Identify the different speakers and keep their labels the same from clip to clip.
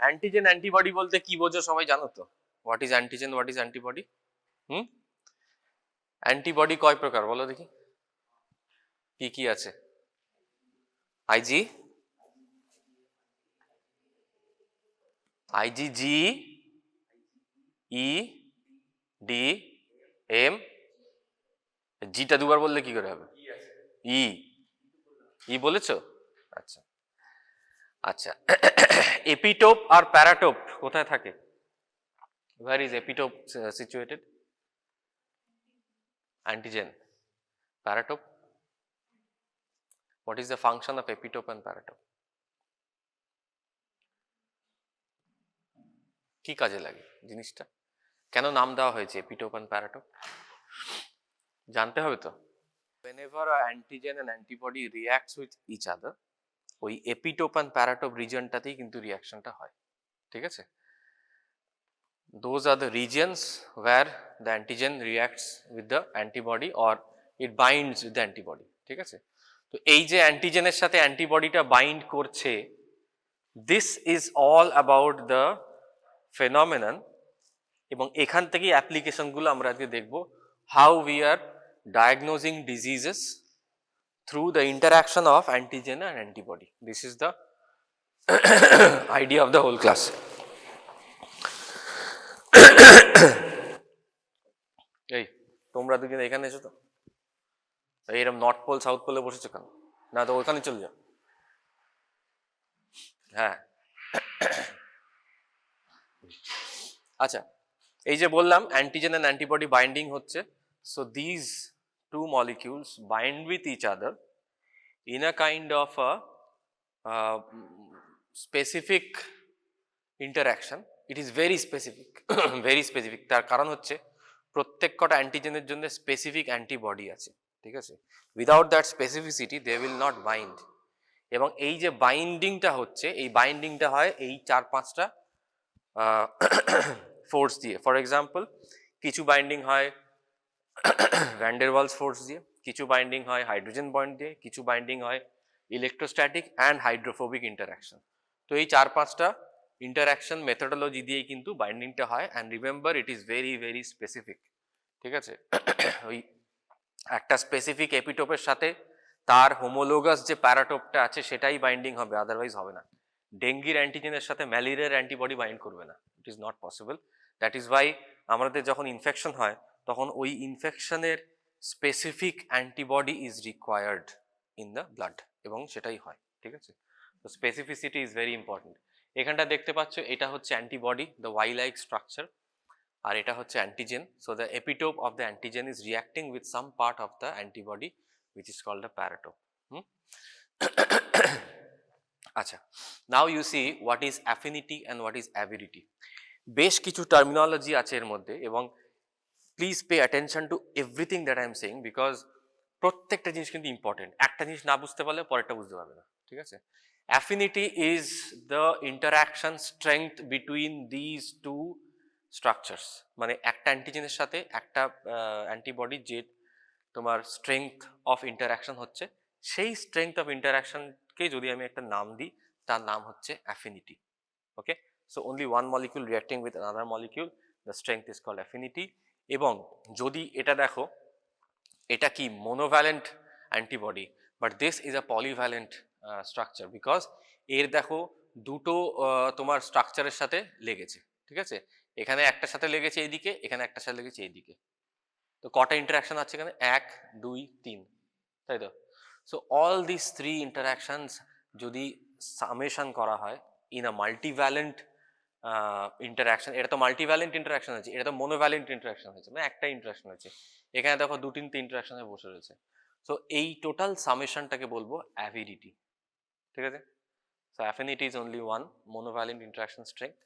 Speaker 1: Antigen antibody বলতে কি বোঝো সবাই জানো তো? What is antigen, what is antibody? Antibody কয় প্রকার বলো দেখি, কি কি আছে? আইজি, আইজিজি, ই, ডি, এম। জিটা দুবার বললে কি করে হবে? ই, ই বলেছো? আচ্ছা আচ্ছা। এপিটোপ আর প্যারাটোপ কোথায় থাকে? Where is epitope situated? Antigen. Paratope. What is the function of epitope and paratope? কি কাজে লাগে জিনিসটা? কেন নাম দেওয়া হয়েছে এপিটোপ and paratope? জানতে হবে তো। Whenever an antigen and antibody reacts with each other, ওই এপিটোপ and paratope রিজনটাতেই কিন্তু রিঅ্যাকশনটা হয়, ঠিক আছে? Those are the regions where the antigen reacts with the antibody or it binds with the antibody, ঠিক আছে? তো এই যে অ্যান্টিজেনের সাথে অ্যান্টিবডিটা বাইন্ড করছে, this is all about the phenomenon, এবং এখান থেকেই অ্যাপ্লিকেশনগুলো আমরা আজকে দেখব, how we are diagnosing diseases through the interaction of antigen and antibody. This is the idea of the whole class. এই তোমরা দুজন এখানে এসো তো, এইরকম নর্থ পোল সাউথ পোলে বসেছো কেন? না তো ওখানে চলে যাও। হ্যাঁ আচ্ছা, এই যে বললাম অ্যান্টিজেন এন্ড অ্যান্টিবডি বাইন্ডিং হচ্ছে, so this two molecules bind with each other in a kind of a specific interaction. It is very specific. very specific. তার কারণ হচ্ছে প্রত্যেক কটা অ্যান্টিজেনের জন্য স্পেসিফিক অ্যান্টিবডি আছে, ঠিক আছে? Without that specificity they will not bind. এবং এই যে বাইন্ডিংটা হচ্ছে, এই বাইন্ডিংটা হয় এই 4-5টা ফোর্স দিয়ে। ফর এক্সাম্পল, কিছু বাইন্ডিং হয় ভ্যান ডের ওয়ালস ফোর্স দিয়ে, কিছু বাইন্ডিং হয় হাইড্রোজেন বন্ড দিয়ে, কিছু বাইন্ডিং হয় ইলেকট্রোস্ট্যাটিক অ্যান্ড হাইড্রোফোবিক ইন্টারাকশন। তো এই 4-5টা ইন্টারাকশন মেথডোলজি দিয়ে কিন্তু বাইন্ডিংটা হয়। And remember it is very very specific, ঠিক আছে? ওই একটা স্পেসিফিক এপিটোপের সাথে তার হোমোলোগাস যে প্যারাটোপটা আছে সেটাই বাইন্ডিং হবে, আদারওয়াইজ হবে না। ডেঙ্গির অ্যান্টিজেনের সাথে ম্যালেরিয়ার অ্যান্টিবডি বাইন্ড করবে না, it is not possible. That is why আমাদের যখন ইনফেকশন হয় তখন ওই ইনফেকশনের specific antibody is required in the blood, এবং সেটাই হয়, ঠিক আছে? তো স্পেসিফিসিটি ইজ ভেরি ইম্পর্টেন্ট। এখানটা দেখতে পাচ্ছ, এটা হচ্ছে antibody, the Y like structure, আর এটা হচ্ছে antigen. So the epitope of the antigen is reacting with some part of the antibody which is called the paratope. আচ্ছা, now you see what is affinity and what is avidity. বেশ কিছু terminology আছে এর মধ্যে, এবং please pay attention to everything that I am saying, because প্রত্যেকটা জিনিস কিন্তু ইম্পর্টেন্ট। একটা জিনিস না বুঝতে পারলে পরেরটা বুঝতে পারবে না, ঠিক আছে? Affinity is the interaction strength between these two structures. মানে একটা অ্যান্টিজেনের সাথে একটা অ্যান্টিবডি যে তোমার স্ট্রেংথ অফ ইন্টারাকশন হচ্ছে, সেই স্ট্রেংথ অফ ইন্টারাকশনকে যদি আমি একটা নাম দিই, তার নাম হচ্ছে affinity. Okay, so only one molecule reacting with another molecule, the strength is called affinity. এবং যদি এটা দেখো, এটা কি monovalent antibody, but this is a polyvalent structure, because এর দেখো দুটো তোমার স্ট্রাকচারের সাথে লেগেছে, ঠিক আছে? এখানে একটার সাথে লেগেছে এইদিকে, এখানে একটার সাথে লেগেছে এইদিকে। তো কটা ইন্টারাকশন আছে এখানে? 1, 2, 3, তাই তো? সো অল দিস 3 ইন্টারাকশনস যদি সামেশন করা হয় ইন আ মাল্টিভ্যালেন্ট ইন্টারাকশন, এটা তো মাল্টিভ্যালেন্ট ইন্টারাকশন আছে, এটা তো মোনোভ্যালেন্ট ইন্টারাকশন হয়েছে, মানে একটা ইন্টারাকশন আছে। এখানে দেখো 2-3টে ইন্টারাকশনে বসে রয়েছে। সো এই টোটাল সামেশনটাকে বলবো অ্যাভিডিটি, ঠিক আছে? So affinity is only one monovalent interaction strength.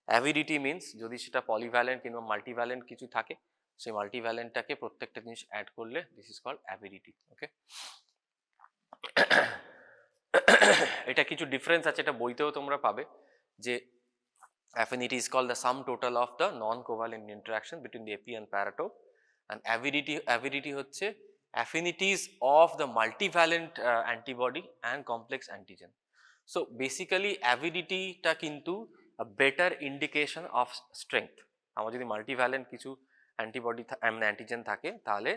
Speaker 1: Avidity means যদি সেটা পলিভ্যালেন্ট কিংবা মাল্টিভ্যালেন্ট কিছু থাকে, সেই মাল্টিভ্যালেন্টটাকে প্রত্যেকটা জিনিস অ্যাড করলে দিস ইজ কল্ড অ্যাভিডিটি। ওকে, এটা কিছু ডিফারেন্স আছে, এটা বইতেও তোমরা পাবে, যে affinity is called the sum total of the non-covalent interaction between the epi and paratope, and avidity হচ্ছে affinities of the multivalent antibody and complex antigen. So basically avidity টা কিন্তু a better indication of strength. আমার যদি multivalent কিছু antibody antigen থাকে তাহলে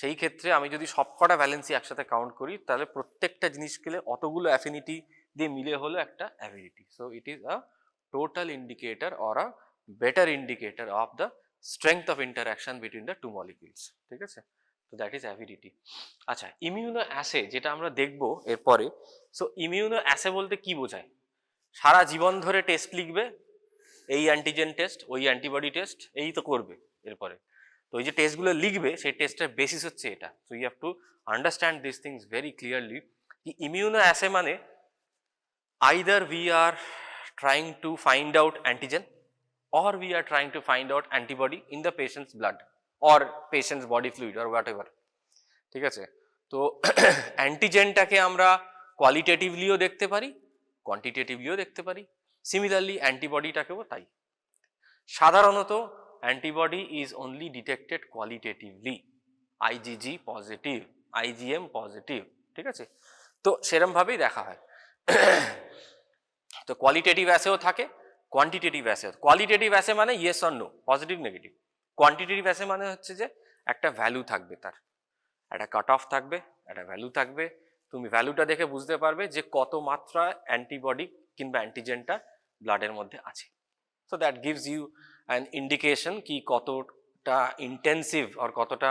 Speaker 1: সেই ক্ষেত্রে আমি যদি সবকটা ভ্যালেন্সি একসাথে কাউন্ট করি তাহলে প্রত্যেকটা জিনিসকে অতগুলো অ্যাফিনিটি দিয়ে মিলে হলো একটা avidity. So it is a total indicator or a better indicator of the strength of interaction between the two molecules. ঠিক আছে, তো দ্যাট ইজ অ্যাভিলিটি। আচ্ছা, ইমিউনো অ্যাসে যেটা আমরা দেখবো এরপরে। সো ইমিউনো অ্যাসে বলতে কি বোঝায়? সারা জীবন ধরে টেস্ট লিখবে, এই অ্যান্টিজেন টেস্ট, ওই অ্যান্টিবডি টেস্ট, এই তো করবে এরপরে। তো ওই যে টেস্টগুলো লিখবে সেই টেস্টের বেসিস হচ্ছে এটা। So you have to understand this things very clearly. কি ইমিউনো অ্যাসে মানে either we are trying to find out antigen or we are trying to find out antibody in the patient's blood or patient's body fluid or whatever. ঠিক আছে, তো অ্যান্টিজেনটাকে আমরা কোয়ালিটেটিভলিও দেখতে পারি, কোয়ান্টিটেটিভলিও দেখতে পারি। সিমিলারলি অ্যান্টিবডিটাকেও তাই। সাধারণত antibody is only detected qualitatively, IgG positive, IgM positive. ঠিক আছে, তো সেরমভাবেই দেখা হয়। তো কোয়ালিটেটিভ অ্যাসেও থাকে, কোয়ান্টিটেটিভ অ্যাসে। কোয়ালিটেটিভ অ্যাসে মানে yes or no, positive negative. Quantitative assay মানে হচ্ছে যে একটা ভ্যালু থাকবে, তার একটা কাট অফ থাকবে, একটা ভ্যালু থাকবে। তুমি ভ্যালুটা দেখে বুঝতে পারবে যে কত মাত্রা অ্যান্টিবডি কিংবা অ্যান্টিজেনটা ব্লাডের মধ্যে আছে। So that gives you an indication কি কতটা ইন্টেন্সিভ আর কতটা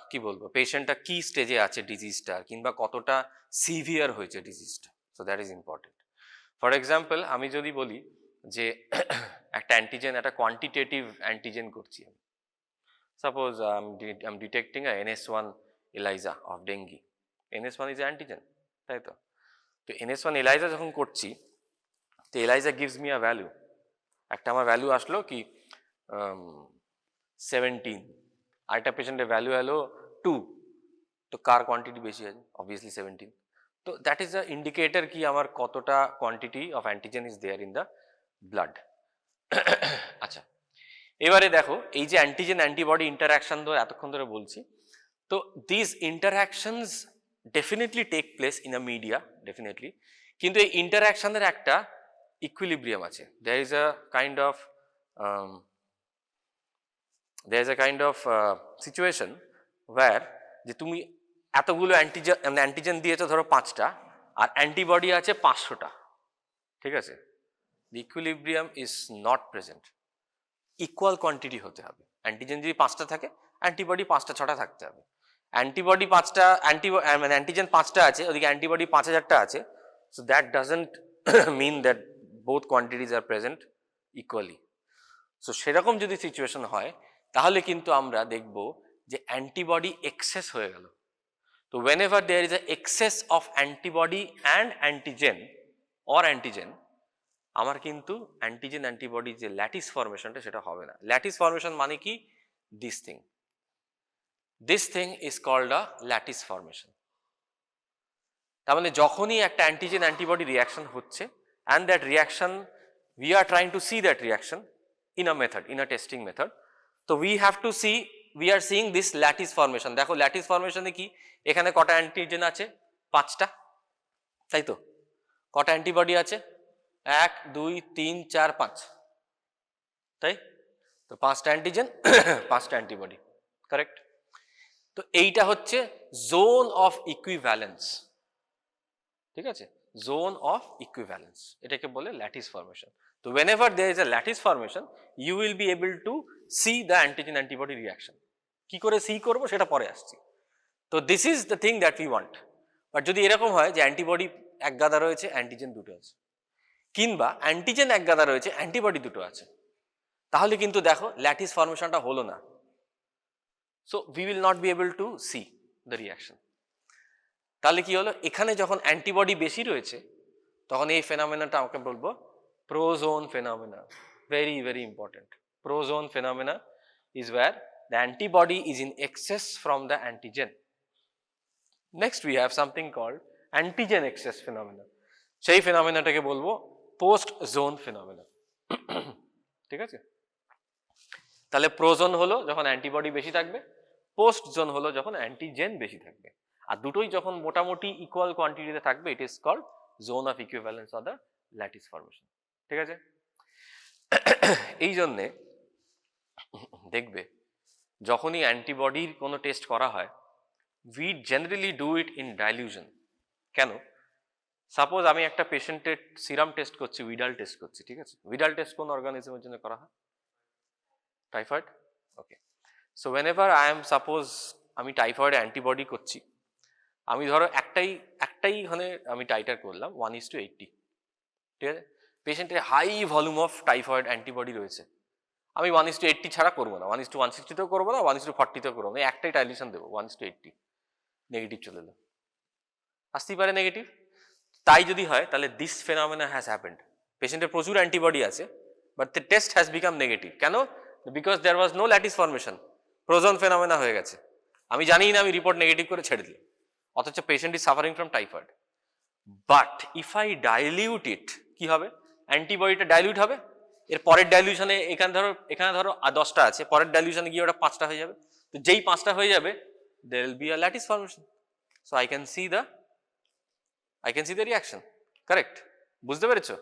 Speaker 1: কি বলবো পেশেন্টটা কি স্টেজে আছে ডিজিজটা, কিংবা কতটা সিভিয়ার হয়েছে ডিজিজটা। So that is important. For example আমি যদি বলি যে একটা অ্যান্টিজেন, একটা কোয়ান্টিটেটিভ অ্যান্টিজেন করছি আমি, suppose I am detecting a NS1 ELISA of dengue. NS1 is antigen, তাই তো? তো NS1 ELISA যখন করছি, তো ELISA gives me a value. একটা আমার ভ্যালু আসলো কি 17, আরেকটা পেশেন্টের ভ্যালু এলো 2। তো কার কোয়ান্টিটি বেশি আছে? অবভিয়াসলি 17। তো দ্যাট ইজ আ ইন্ডিকেটর কি আমার কতটা quantity of antigen is there in the blood. আচ্ছা, এবারে দেখো এই যে অ্যান্টিজেন অ্যান্টিবডি ইন্টারাকশন ধরে এতক্ষণ ধরে বলছি, তো this interactions definitely take place in a media, definitely. কিন্তু এই ইন্টারাকশনের একটা ইকুইলিব্রিয়াম আছে। There is a kind of situation where যে তুমি এতগুলো অ্যান্টিজেন দিয়েছো ধরো 5টা, আর অ্যান্টিবডি আছে 500টা। ঠিক আছে, the equilibrium is not present. Equal quantity হতে হবে। অ্যান্টিজেন যদি 5টা থাকে, অ্যান্টিবডি 5টা 6টা থাকতে হবে। অ্যান্টিবডি 5টা, মানে অ্যান্টিজেন 5টা আছে, ওদিকে অ্যান্টিবডি 5000টা আছে। So that doesn't mean that both quantities are present equally. So সেরকম যদি সিচুয়েশন হয় তাহলে কিন্তু আমরা দেখব যে অ্যান্টিবডি এক্সেস হয়ে গেল। তো whenever there is a excess of antibody and antigen or antigen, আমার কিন্তু অ্যান্টিজেন অ্যান্টিবডি যে ল্যাটিস ফর্মেশনটা সেটা হবে না। ল্যাটিস ফর্মেশন মানে কি? This thing is called a lattice formation. তার মানে যখনই একটা অ্যান্টিজেন অ্যান্টিবডি রিয়াকশন হচ্ছে, and that reaction we are trying to see that reaction in a method, in a testing method. তো we have to see, we are seeing this lattice formation. দেখো lattice ফর্মেশনে কি, এখানে কটা antigen আছে? 5টা, তাই তো? কটা অ্যান্টিবডি আছে? 1 2 3 4 5, তাই তো? 5টা অ্যান্টিজেন 5টা অ্যান্টিবডি, কারেক্ট? তো এইটা হচ্ছে জোন অফ ইকুইভ্যালেন্স। ঠিক আছে, জোন অফ ইকুইভ্যালেন্স, এটাকে বলে ল্যাটিস ফর্মেশন। তো whenever there is a lattice formation, you will be able to see the antigen antibody reaction. কি করে সি করবো সেটা পরে আসছি। তো this is the thing that we want. But যদি এরকম হয় যে অ্যান্টিবডি এক গাদা রয়েছে, অ্যান্টিজেন দুটো আছে, কিংবা অ্যান্টিজেন এক গাদা রয়েছে, অ্যান্টিবডি দুটো আছে, তাহলে কিন্তু দেখো ল্যাটিস ফর্মেশনটা হলো না। So we will not be able to C the reaction. তাহলে কি হলো, এখানে যখন অ্যান্টিবডি বেশি রয়েছে তখন এই ফেনোমেনাটা আমাকে বলবো prozone phenomena. Very very important. Prozone phenomena is where the antibody is in excess from the antigen. Next we have something called antigen excess phenomena. সেই ফেনোমেনাটাকে বলবো পোস্ট জোন ফেনোমেনা। ঠিক আছে, তাহলে প্রোজোন হলো যখন অ্যান্টিবডি বেশি থাকবে, পোস্ট জোন হলো যখন অ্যান্টিজেন বেশি থাকবে, আর দুটোই যখন মোটামুটি ইকুয়াল কোয়ান্টিটিতে থাকবে, it is called zone of equivalence or the lattice formation. ঠিক আছে। এই জন্যে দেখবে যখনই অ্যান্টিবডির কোনো টেস্ট করা হয়, we generally do it in dilution. কেন? সাপোজ আমি একটা পেশেন্টের সিরাম টেস্ট করছি, উইডাল টেস্ট করছি, ঠিক আছে? উইডাল টেস্ট কোন অর্গানিজমের জন্য করা হয়? Typhoid. Okay, so whenever I am suppose আমি টাইফয়েড অ্যান্টিবডি করছি, আমি ধরো একটাই এখানে আমি টাইটার করলাম 1:80, ঠিক আছে? পেশেন্টের high volume of typhoid antibody রয়েছে, আমি 1:80 ছাড়া করবো না, 1:160তেও করবো না, 1:40তেও করবো না, একটাই ডাইলিউশন দেবো 1:80, নেগেটিভ চলে এলো, আসতেই পারে নেগেটিভ। তাই যদি হয় তাহলে দিস ফেনোমেনা হ্যাজ হ্যাপেন্ড, পেশেন্টের প্রচুর অ্যান্টিবডি আছে but the test has become negative. কেন? Because there was no lattice formation, prozone phenomena হয়ে গেছে, আমি জানি না, আমি রিপোর্ট নেগেটিভ করে ছেড়ে দিলাম, অথচ patient is suffering from typhoid. But if I dilute it, কি হবে? অ্যান্টিবডিটা ডাইলিউট হবে, এর পরের ডাইলিউশনে এখানে ধরো 10টা আছে, পরের ডাইলিউশনে গিয়ে ওটা 5টা হয়ে যাবে, তো যেই 5টা হয়ে যাবে there will be a lattice formation, so I can see the reaction, correct? বুঝতে পেরেছো?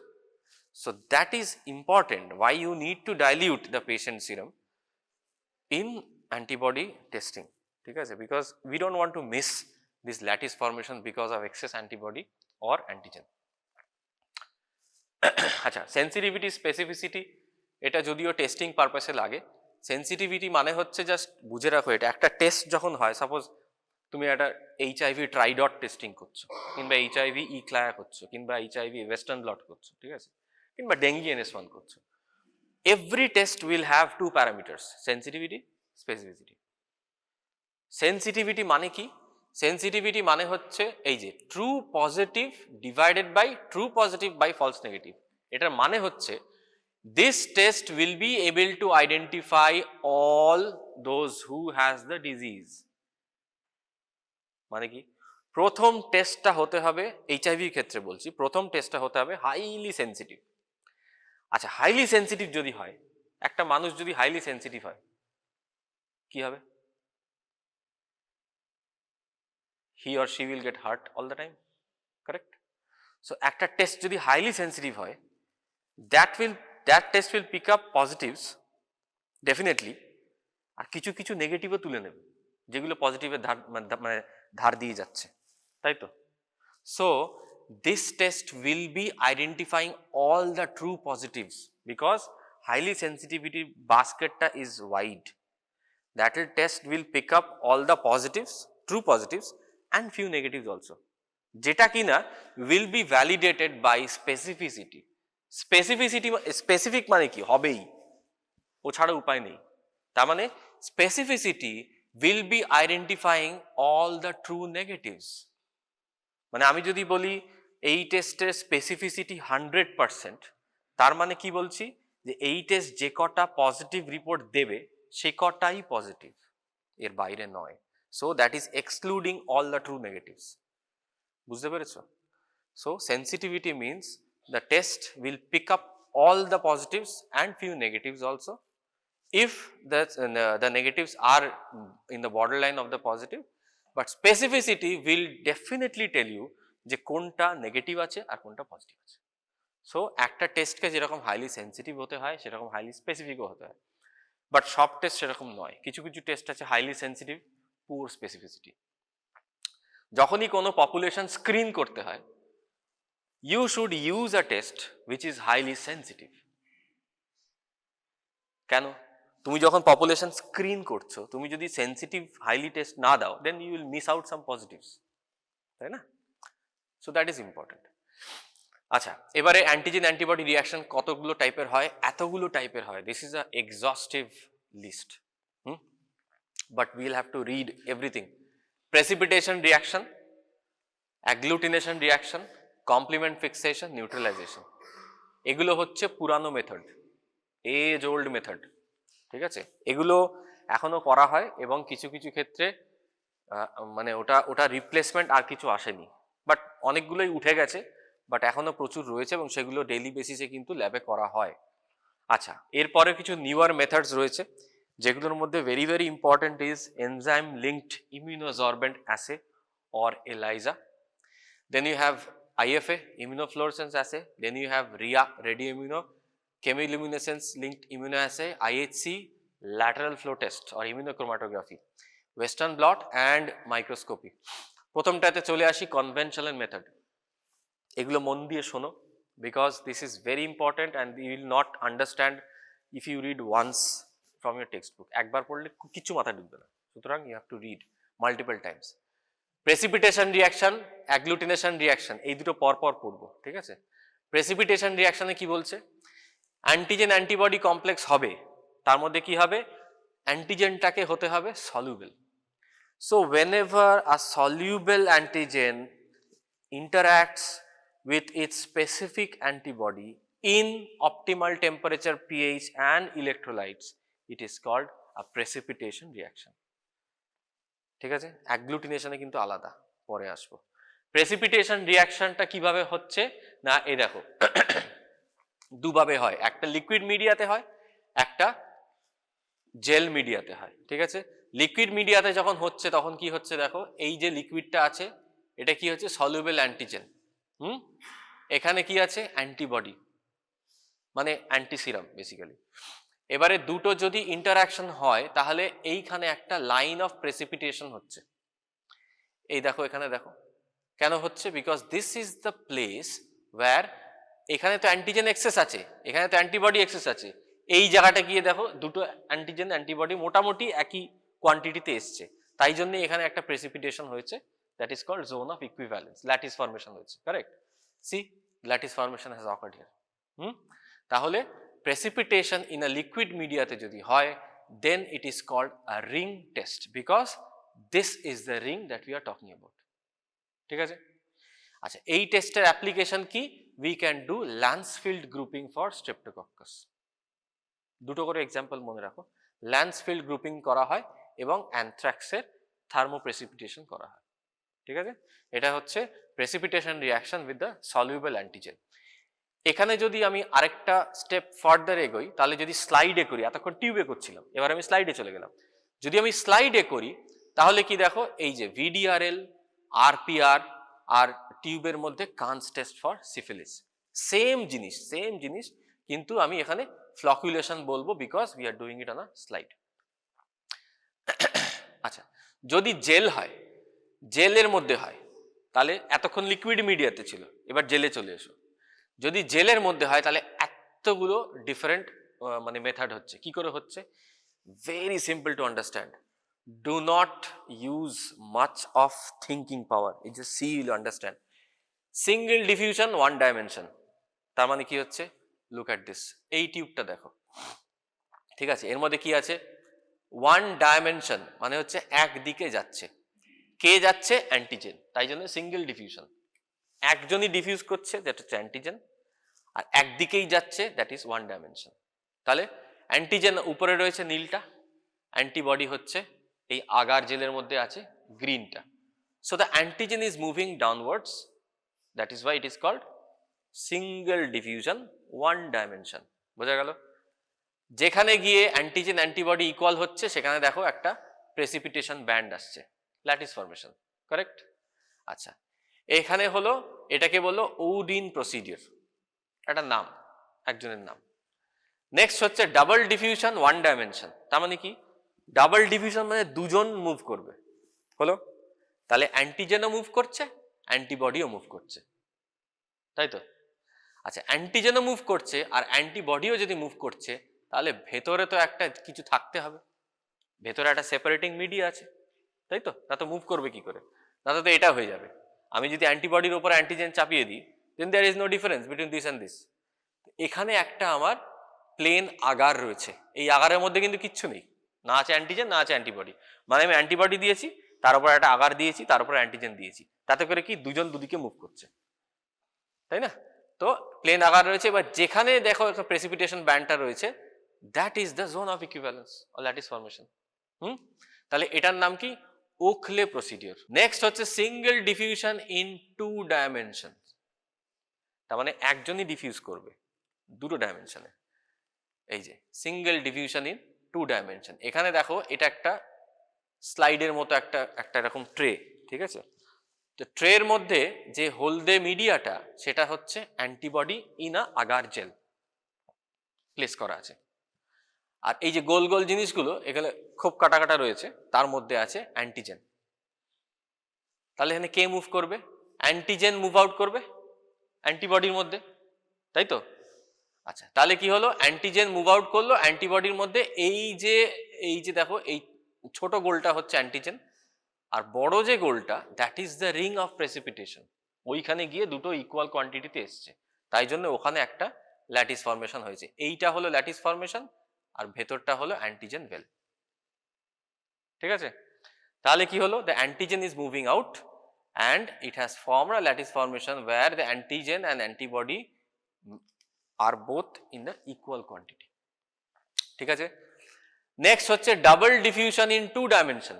Speaker 1: So that is important, why you need to dilute the patient serum in antibody testing, ঠিক আছে? Because we don't want to miss this lattice formation because of excess antibody or antigen. আচ্ছা, sensitivity specificity, এটা যদিও testing পারপাসে লাগে, sensitivity মানে হচ্ছে just বুঝে রাখো, এটা একটা টেস্ট যখন হয়, সাপোজ তুমি একটা এইচআইভি ট্রাইডট টেস্টিং করছো, কিংবা এইচআইভি ইক্লায়া করছো, কিংবা এইচআইভি ওয়েস্টার্ন ব্লট করছো, ঠিক আছে, কিংবা ডেঙ্গি NS1 করছো, every test will have 2 parameters, sensitivity, specificity. Sensitivity মানে কি? সেন্সিটিভিটি মানে হচ্ছে এই যে true positive divided by true positive by false negative. এটার মানে হচ্ছে this test will be able to identify all those who has the disease। মানে কি? প্রথম টেস্টটা হতে হবে, এইচআইভি ক্ষেত্রে বলছি, প্রথম টেস্টটা হতে হবে হাইলি সেন্সিটিভ। আচ্ছা, হাইলি সেন্সিটিভ যদি হয়, একটা মানুষ যদি হাইলি সেন্সিটিভ হয়, কি হবে? he or she will get hurt all the time, correct? So একটা টেস্ট যদি হাইলি সেন্সিটিভ হয়, that test will pick up positives definitely, আর কিছু কিছু নেগেটিভও তুলে নেবে যেগুলো পজিটিভের মানে ধার দিয়ে যাচ্ছে, তাই তো? So this test will be identifying all the true positives, because highly sensitivity বাস্কেটটা is wide, that test will pick up all the positives, true positives and few negatives also, যেটা কিনা will be validated by specificity। Specific মানে কি? হবেই, ও ছাড়া উপায় নেই। তার মানে specificity will be identifying all the true negatives। মানে আমি যদি বলি এই টেস্টের স্পেসিফিসিটি 100%, তার মানে কি বলছি? যে এই টেস্ট যে কটা পজিটিভ রিপোর্ট দেবে সে কটাই পজিটিভ, এর বাইরে নয়। So that is excluding all the true negatives. বুঝতে পেরেছো? So sensitivity means the test will pick up all the positives and few negatives also, if the negatives are in the borderline of the positive, but specificity will definitely tell you যে কোনটা negative আছে আর কোনটা positive আছে। So একটা টেস্টকে যেরকম highly sensitive হতে হয় সেরকম হাইলি স্পেসিফিকও হতে হয়, বাট সব টেস্ট সেরকম নয়। কিছু কিছু টেস্ট আছে হাইলি সেন্সিটিভ, পুর স্পেসিফিসিটি। যখনই কোনো পপুলেশন স্ক্রিন করতে হয়, you should use a test which is highly sensitive। কেন? তুমি যখন পপুলেশন স্ক্রিন করছো, তুমি যদি সেন্সিটিভ হাইলি টেস্ট না দাও, then you will miss out some positives, তাই না? So that is important. আচ্ছা, এবারে অ্যান্টিজেন অ্যান্টিবডি রিয়াকশন কতগুলো টাইপের হয়? এতগুলো টাইপের হয়। This is a exhaustive list, but will have to read everything. Precipitation reaction, agglutination reaction, complement fixation, neutralisation, এগুলো হচ্ছে পুরানো মেথড, এজ ওল্ড মেথড, ঠিক আছে? এগুলো এখনো করা হয় এবং কিছু কিছু ক্ষেত্রে মানে ওটা রিপ্লেসমেন্ট আর কিছু আসেনি, বাট অনেকগুলোই উঠে গেছে, বাট এখনো প্রচুর রয়েছে এবং সেগুলো ডেইলি বেসিসে কিন্তু ল্যাবে করা হয়। আচ্ছা, এরপরে কিছু নিউয়ার মেথডস রয়েছে যেগুলোর মধ্যে very very important is enzyme linked immunosorbent assay or ELISA, then you have IFA, immunofluorescence assay, then you have RIA, radio immuno, chemiluminescence linked immunoassay, IHC, lateral flow test or immunochromatography, western blot and microscopy. প্রথমটাতে চলে আসি conventional method. এগুলো মন দিয়ে শোনো, because this is very important and you will not understand if you read once from your text book. একবার পড়লে কিছু মাথায় ঢুকবে না, সুতরাং you have to read multiple times. Precipitation reaction, agglutination reaction, এই দুটো পরপর পড়বো, ঠিক আছে? প্রেসিপিটেশন রিয়াকশনে কি বলছে? অ্যান্টিজেন অ্যান্টিবডি কমপ্লেক্স হবে, তার মধ্যে কি হবে? অ্যান্টিজেনটাকে হতে হবে soluble. So whenever a soluble antigen interacts with its specific antibody in optimal temperature, pH and electrolytes, it is called a precipitation reaction. ঠিক আছে? অ্যাগ্লুটিনেশনে কিন্তু আলাদা, পরে আসবো। প্রেসিপিটেশন রিয়াকশনটা কিভাবে হচ্ছে না, এই দেখো দুভাবে হয়, একটা লিকুইড মিডিয়াতে হয়, একটা জেল মিডিয়াতে হয়, ঠিক আছে? লিকুইড মিডিয়াতে যখন হচ্ছে তখন কি হচ্ছে দেখো, এই যে লিকুইডটা আছে এটা কি হচ্ছে? Soluble antigen. এখানে কি আছে? অ্যান্টিবডি, মানে অ্যান্টিসিরাম বেসিক্যালি। এবারে দুটো যদি ইন্টারঅ্যাকশন হয় তাহলে এইখানে একটা লাইন অফ প্রেসিপিটেশন হচ্ছে। এই দেখো, এখানে দেখো কেন হচ্ছে? Because this is the place where, এখানে তো অ্যান্টিজেন এক্সেস আছে, এখানে তো অ্যান্টিবডি এক্সেস আছে, এই জায়গাটা গিয়ে দেখো দুটো অ্যান্টিজেন অ্যান্টিবডি মোটামুটি একই কোয়ান্টিটিতে এসছে, তাই জন্য এখানে একটা প্রেসিপিটেশন হয়েছে, that is called zone of equivalence, lattice formation হয়েছে, correct? See, lattice formation has occurred here. তাহলে প্রেসিপিটেশন ইন আ লিকুইড মিডিয়াতে যদি হয়, then it is called a ring test, because this is the ring that we are talking about, ঠিক আছে? আচ্ছা, এই টেস্টের অ্যাপ্লিকেশন কি? We can do Lancefield grouping for streptococcus. দুটো করে এক্সাম্পল মনে রাখো, ল্যান্সফিল্ড গ্রুপিং করা হয় এবং অ্যানথ্রাক্সের থার্মোপ্রেসিপিটেশন করা হয়, ঠিক আছে? এটা হচ্ছে precipitation reaction with the soluble antigen. এখানে যদি আমি আরেকটা স্টেপ ফার্দার এগোই, তাহলে যদি স্লাইডে করি, এতক্ষণ টিউবে করছিলাম, এবার আমি স্লাইডে চলে গেলাম। যদি আমি স্লাইডে করি তাহলে কি দেখো, এই যে ভিডিআরএল, আরপিআর আর টিউবের মধ্যে কান্স টেস্ট ফর সিফিলিস, সেম জিনিস, কিন্তু আমি এখানে ফ্লকুলেশন বলবো, because we are doing it on a slide. আচ্ছা, যদি জেল হয়, জেলের মধ্যে হয়, তাহলে এতক্ষণ লিকুইড মিডিয়াতে ছিল, এবার জেলে চলে এসো। যদি জেলের মধ্যে হয় তাহলে এতগুলো ডিফারেন্ট মানে মেথড হচ্ছে। কি করে হচ্ছে? Very simple to understand. Do not use much of thinking power, এই যে see will understand. Single diffusion, one dimension, তার মানে কি হচ্ছে? লুক অ্যাট দিস, এই টিউবটা দেখো, ঠিক আছে? এর মধ্যে কি আছে? ওয়ান ডাইমেনশন মানে হচ্ছে একদিকে যাচ্ছে, কে যাচ্ছে? অ্যান্টিজেন, তাই জন্য সিঙ্গেল ডিফিউশন। একজনই ডিফিউজ করছে, দ্যাট হচ্ছে অ্যান্টিজেন, আর একদিকেই যাচ্ছে, দ্যাট ইজ ওয়ান ডাইমেনশন। তাহলে অ্যান্টিজেন উপরে রয়েছে নীলটা, অ্যান্টিবডি হচ্ছে এই আগার জেলের মধ্যে আছে গ্রিনটা। So the antigen is moving downwards, that is why it is called single diffusion, one dimension. বোঝা গেল? যেখানে গিয়ে অ্যান্টিজেন অ্যান্টিবডি ইকুয়াল হচ্ছে সেখানে দেখো একটা প্রেসিপিটেশন ব্যান্ড আসছে, ল্যাটিস ফর্মেশন, কারেক্ট? আচ্ছা, এখানে হলো, এটাকে বললো ওডিন প্রসিডিওর, একটা নাম, একজনের নাম। নেক্সট হচ্ছে ডাবল ডিফিউশন, ওয়ান ডাইমেনশন, তার মানে কি? ডাবল ডিফিউশন মানে দুজন মুভ করবে, হলো? তাহলে অ্যান্টিজেনও মুভ করছে, অ্যান্টিবডিও মুভ করছে, তাই তো? আচ্ছা, অ্যান্টিজেনও মুভ করছে আর অ্যান্টিবডিও যদি মুভ করছে, তাহলে ভেতরে তো একটা কিছু থাকতে হবে, ভেতরে একটা সেপারেটিং মিডিয়া আছে, তাই তো? তা তো মুভ করবে কি করে? তাতে তো এটা হয়ে যাবে। আমি যদি অ্যান্টিবডির উপর অ্যান্টিজেন চাপিয়ে দিই, then there is no difference between this and this. এখানে একটা আমার প্লেন আগার রয়েছে, এই আগারের মধ্যে কিন্তু কিচ্ছু নেই, না আছে অ্যান্টিজেন না আছে অ্যান্টিবডি, মানে আমি অ্যান্টিবডি দিয়েছি, তার উপর একটা আগার দিয়েছি, তার উপর অ্যান্টিজেন দিয়েছি, তাতে করে কি দুজন দুদিকে মুভ করছে, তাই না? তো প্লেন আগার রয়েছে, এবার যেখানে দেখো একটা প্রেসিপিটেশন ব্যান্ডটা রয়েছে, that is the zone of equivalence or lattice formation. তাহলে এটার নাম কি? Oakley procedure. নেক্সট হচ্ছে single diffusion in two dimension, তার মানে একজনই ডিফিউজ করবে দুটো ডাইমেনশনে, এই যে single diffusion in two dimension. এখানে দেখো এটা একটা স্লাইডের মতো একটা এরকম ট্রে, ঠিক আছে? তো ট্রের মধ্যে যে হলদে মিডিয়াটা, সেটা হচ্ছে antibody in a agar gel, place করা আছে। আর এই যে গোল গোল জিনিসগুলো এখানে খুব কাটা কাটা রয়েছে, তার মধ্যে আছে অ্যান্টিজেন। তাহলে এখানে কে মুভ করবে? অ্যান্টিজেন মুভ আউট করবে অ্যান্টিবডির মধ্যে, তাই তো? আচ্ছা, তাহলে কি হলো? অ্যান্টিজেন মুভ আউট করলো অ্যান্টিবডির মধ্যে। এই যে দেখো, এই ছোট গোলটা হচ্ছে অ্যান্টিজেন, আর বড় যে গোলটা, that is the ring of precipitation. ওইখানে গিয়ে দুটো ইকুয়াল কোয়ান্টিটিতে এসছে, তাই জন্য ওখানে একটা ল্যাটিস ফর্মেশন হয়েছে। এইটা হলো ল্যাটিস ফর্মেশন, আর ভেতরটা হলো অ্যান্টিজেন ভেল। ঠিক আছে? তাহলে কি হলো? The antigen is moving out and it has formed a lattice formation where the antigen and antibody are both in the equal quantity. ঠিক আছে? নেক্সট হচ্ছে ডাবল ডিফিউশন ইন 2 ডাইমেনশন।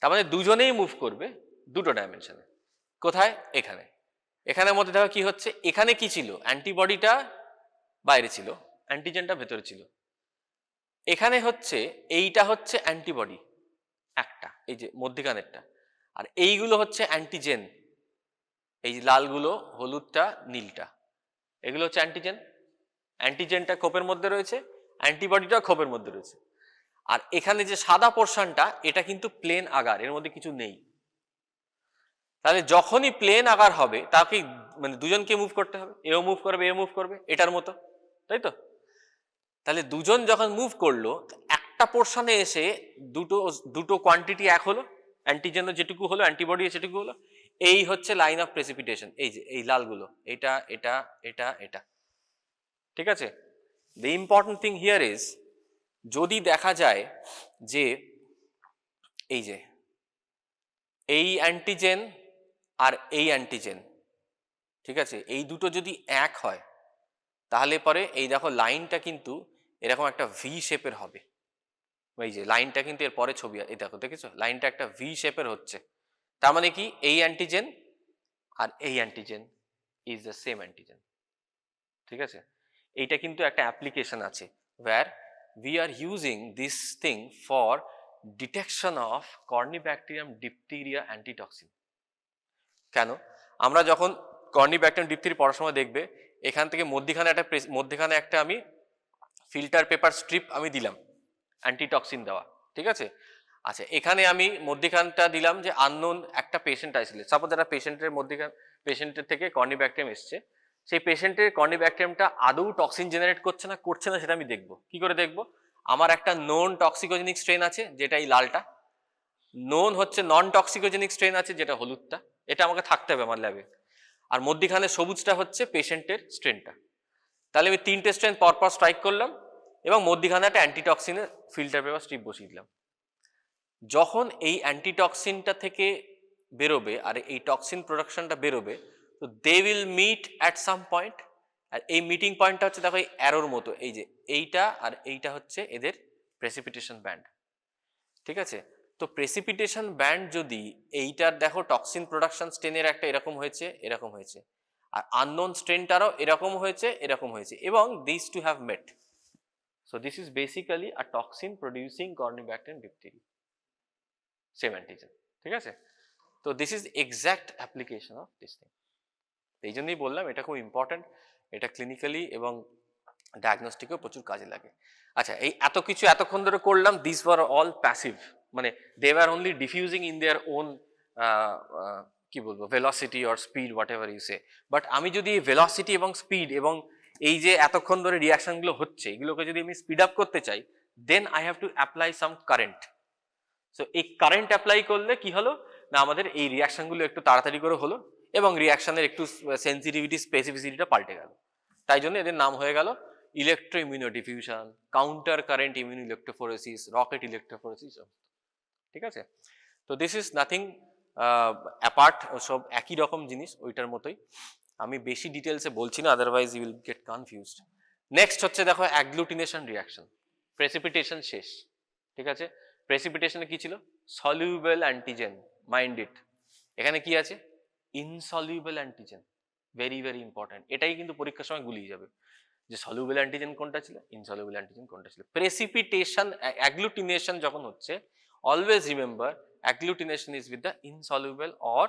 Speaker 1: তার মানে দুজনেই মুভ করবে দুটো ডাইমেনশনে। কোথায়? এখানে। এখানের মধ্যে দেখো কি হচ্ছে, এখানে কি ছিল? অ্যান্টিবডিটা বাইরে ছিল, অ্যান্টিজেনটা ভেতরে ছিল। এখানে হচ্ছে এইটা হচ্ছে অ্যান্টিবডি একটা, এই যে মধ্যিখানেরটা, আর এইগুলো হচ্ছে অ্যান্টিজেন। এই যে লালগুলো, হলুদটা, নীলটা, এগুলো হচ্ছে অ্যান্টিজেন। অ্যান্টিজেনটা খোপের মধ্যে রয়েছে, অ্যান্টিবডিটা খোপের মধ্যে রয়েছে। আর এখানে যে সাদা পোর্শনটা, এটা কিন্তু প্লেন আগার, এর মধ্যে কিছু নেই। তাহলে যখনই প্লেন আগার হবে, তাকে মানে দুজনকে মুভ করতে হবে, এও মুভ করবে, এও মুভ করবে, এটার মতো, তাই তো? তাহলে দুজন যখন মুভ করলো, একটা পোর্শনে এসে দুটো কোয়ান্টিটি এক হলো, অ্যান্টিজেনও যেটুকু হলো, অ্যান্টিবডি সেটুকু হলো। এই হচ্ছে লাইন অফ প্রেসিপিটেশন। এই যে এই লালগুলো, এটা এটা এটা এটা, ঠিক আছে? The important thing here is, যদি দেখা যায় যে এই যে এই অ্যান্টিজেন আর এই অ্যান্টিজেন, ঠিক আছে, এই দুটো যদি এক হয়, তাহলে পরে এই দেখো লাইনটা কিন্তু এরকম একটা ভি শেপের হবে। এই যে লাইনটা কিন্তু এর পরে ছবি, এই দেখো, দেখেছো লাইনটা একটা ভি শেপের হচ্ছে। তার মানে কি? এই অ্যান্টিজেন আর এই antigen is the same antigen. ঠিক আছে? এইটা কিন্তু একটা অ্যাপ্লিকেশন আছে, where we are using this thing for detection of Corynebacterium diphtheria antitoxin. কেন? আমরা যখন Corynebacterium diphtheria পড়ার সময় দেখবে, এখান থেকে মধ্যখানে একটা আমি ফিল্টার পেপার স্ট্রিপ আমি দিলাম অ্যান্টিটক্সিন দেওয়া, ঠিক আছে? আচ্ছা, এখানে আমি মধ্যখানটা দিলাম যে আননোন একটা পেশেন্ট আসলে, সাপোজ একটা পেশেন্টের থেকে কর্নিব্যাকটেরিয়াম এসছে, সেই পেশেন্টের কর্নিব্যাকটেরিয়ামটা আদৌ টক্সিন জেনারেট করছে না সেটা আমি দেখবো। কি করে দেখবো? আমার একটা নোন টক্সিকোজেনিক স্ট্রেন আছে, যেটা এই লালটা, নোন হচ্ছে নন টক্সিকোজেনিক স্ট্রেন আছে, যেটা হলুদটা। এটা আমাকে থাকতে হবে আমার ল্যাবে। আর মধ্যখানে সবুজটা হচ্ছে পেশেন্টের স্ট্রেনটা। তাহলে আমি 3টে স্ট্রেন পরপর স্ট্রাইক করলাম এবং মধ্যখানে একটা অ্যান্টিটক্সিনের ফিল্টার পেপার স্ট্রিপ বসিয়ে দিলাম। যখন এই অ্যান্টিটক্সিনটা থেকে বেরোবে আর এই টক্সিন প্রোডাকশনটা বেরোবে, তো they will meet at some point. আর এই মিটিং পয়েন্টটা হচ্ছে দেখো এই অ্যারোর মতো, এই যে এইটা আর এইটা হচ্ছে এদের প্রেসিপিটেশন ব্যান্ড। ঠিক আছে? তো প্রেসিপিটেশন ব্যান্ড যদি এইটার দেখো টক্সিন প্রোডাকশন স্ট্রেনের একটা এরকম হয়েছে, এরকম হয়েছে, আর আননোন স্ট্রেনটারও এরকম হয়েছে, এরকম হয়েছে, এবং this two have met. So this is basically a toxin producing corynebacterium diphtheria, same antigen. ঠিক আছে? তো this is exact application of this thing. এই জন্যই বললাম এটা খুব ইম্পর্টেন্ট, এটা ক্লিনিক্যালি এবং ডায়াগনস্টিকেও প্রচুর কাজে লাগে। আচ্ছা, এই এত কিছু এতক্ষণ ধরে করলাম, দিস ওয়ার অল প্যাসিভ, মানে they were only diffusing in their own কি বলবো, velocity or speed, whatever you say. But আমি যদি ভেলোসিটি এবং স্পিড এবং এই যে এতক্ষণ ধরে রিয়াকশনগুলো হচ্ছে, এগুলোকে যদি আমি স্পিড আপ করতে চাই, then I have to apply some current. So এই কারেন্ট অ্যাপ্লাই করলে কি হলো না, আমাদের এই রিয়াকশনগুলো একটু তাড়াতাড়ি করে হলো এবং রিয়াকশনের একটু সেন্সিটিভিটি, স্পেসিফিসিটিটা পাল্টে গেল। তাই জন্য এদের নাম হয়ে গেল electro immunodiffusion, counter current immuno electrophoresis, rocket electrophoresis. ঠিক আছে? তো দিস ইজ নাথিং অ্যাপার্ট, সব একই রকম জিনিস, ওইটার মতোই। আমি বেশি ডিটেলসে বলছি না, otherwise you will get confused. Next হচ্ছে দেখো অ্যাগ্লুটিনেশন রিয়াকশন। প্রেসিপিটেশন শেষ। ঠিক আছে? প্রেসিপিটেশনে কি ছিল? Soluble antigen, mind it. এখানে কি আছে? Insoluble antigen. Very very important, এটাই কিন্তু পরীক্ষার সময় গুলিয়ে যাবে যে সলিউবল অ্যান্টিজেন কোনটা ছিল, ইনসলিউবল অ্যান্টিজেন কোনটা ছিল। প্রেসিপিটেশন, অ্যাগ্লুটিনেশন যখন হচ্ছে, always remember agglutination is with the insoluble or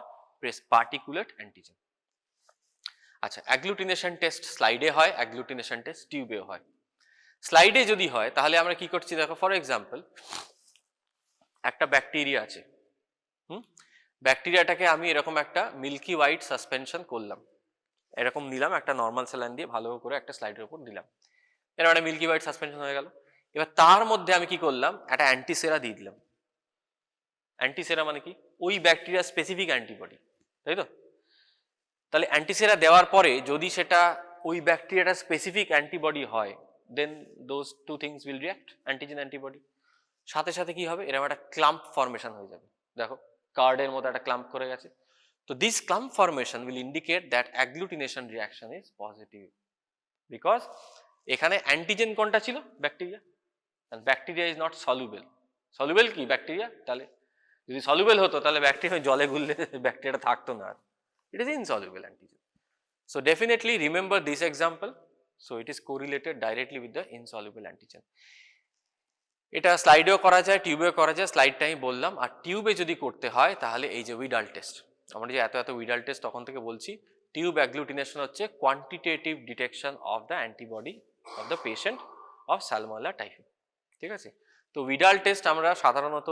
Speaker 1: particulate antigen. আচ্ছা, অ্যাগ্লুটিনেশন টেস্ট স্লাইডে হয়, অ্যাগ্লুটিনেশন টেস্ট টিউবেও হয়। স্লাইডে যদি হয় তাহলে আমরা কি করছি দেখো, ফর এক্সাম্পল একটা ব্যাকটেরিয়া আছে, ব্যাকটেরিয়াটাকে আমি এরকম একটা মিল্কি হোয়াইট সাসপেনশন করলাম, এরকম নিলাম একটা নর্মাল স্যালাইন দিয়ে ভালো করে একটা স্লাইডের উপর দিলাম, এরকম একটা মিল্কি হোয়াইট সাসপেনশন হয়ে গেল। এবার তার মধ্যে আমি কি করলাম, একটা অ্যান্টিসেরা দিয়ে দিলাম। অ্যান্টিসেরা মানে কি, ওই ব্যাকটেরিয়া স্পেসিফিক অ্যান্টিবডি, তাই তো? তাহলে অ্যান্টিসেরা দেওয়ার পরে যদি সেটা ওই ব্যাকটেরিয়াটা স্পেসিফিক অ্যান্টিবডি হয়, then those two things will react, antigen antibody. সাথে সাথে কি হবে, এরকম একটা ক্লাম্প ফর্মেশন হয়ে যাবে, দেখো কার্ডের মতো একটা ক্লাম্প করে গেছে। তো this clamp formation will indicate that agglutination reaction is positive, because এখানে অ্যান্টিজেন কোনটা ছিল, bacteria, and bacteria is not soluble. Soluble কি ব্যাকটেরিয়া? তাহলে যদি soluble হতো তাহলে ব্যাকটেরিয়া জলে গুললে ব্যাকটেরিয়া থাকতো না। It is insoluble antigen. So definitely remember this example. So it is correlated directly with the insoluble antigen. এটা স্লাইডেও করা যায়, টিউবেও করা যায়, স্লাইডটা আমি বললাম। আর টিউবে যদি করতে হয় তাহলে এই যে উইডাল টেস্ট, আমরা যে এত উইডাল টেস্ট তখন থেকে বলছি, টিউব অ্যাগ্লুটিনেশন হচ্ছে quantitative detection of the antibody of the patient of salmonella typhi. ঠিক আছে, তো উইডাল টেস্ট আমরা সাধারণত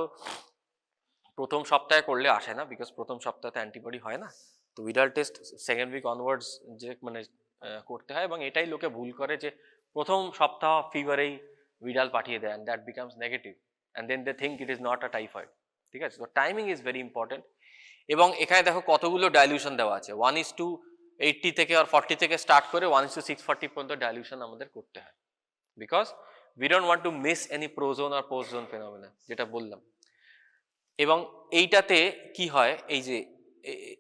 Speaker 1: প্রথম সপ্তাহে করলে আসে না, বিকজ প্রথম সপ্তাহে অ্যান্টিবডি হয় না। তো Widal test second week onwards যে মানে করতে হয়, এবং এটাই লোকে ভুল করে যে প্রথম সপ্তাহ ফিভারেই উইডাল পাঠিয়ে দেয়, that becomes negative, and then they think it is not a typhoid. ঠিক আছে, তো টাইমিং ইজ ভেরি ইম্পর্টেন্ট। এবং এখানে দেখো কতগুলো ডাইলিউশন দেওয়া আছে, 1:80 থেকে আর 40 থেকে স্টার্ট করে 1:640 পর্যন্ত ডাইলিউশন আমাদের করতে হয়, because we don't want to miss any prozone or postzone phenomena, যেটা বললাম। এবং এইটাতে কি হয়, এই যে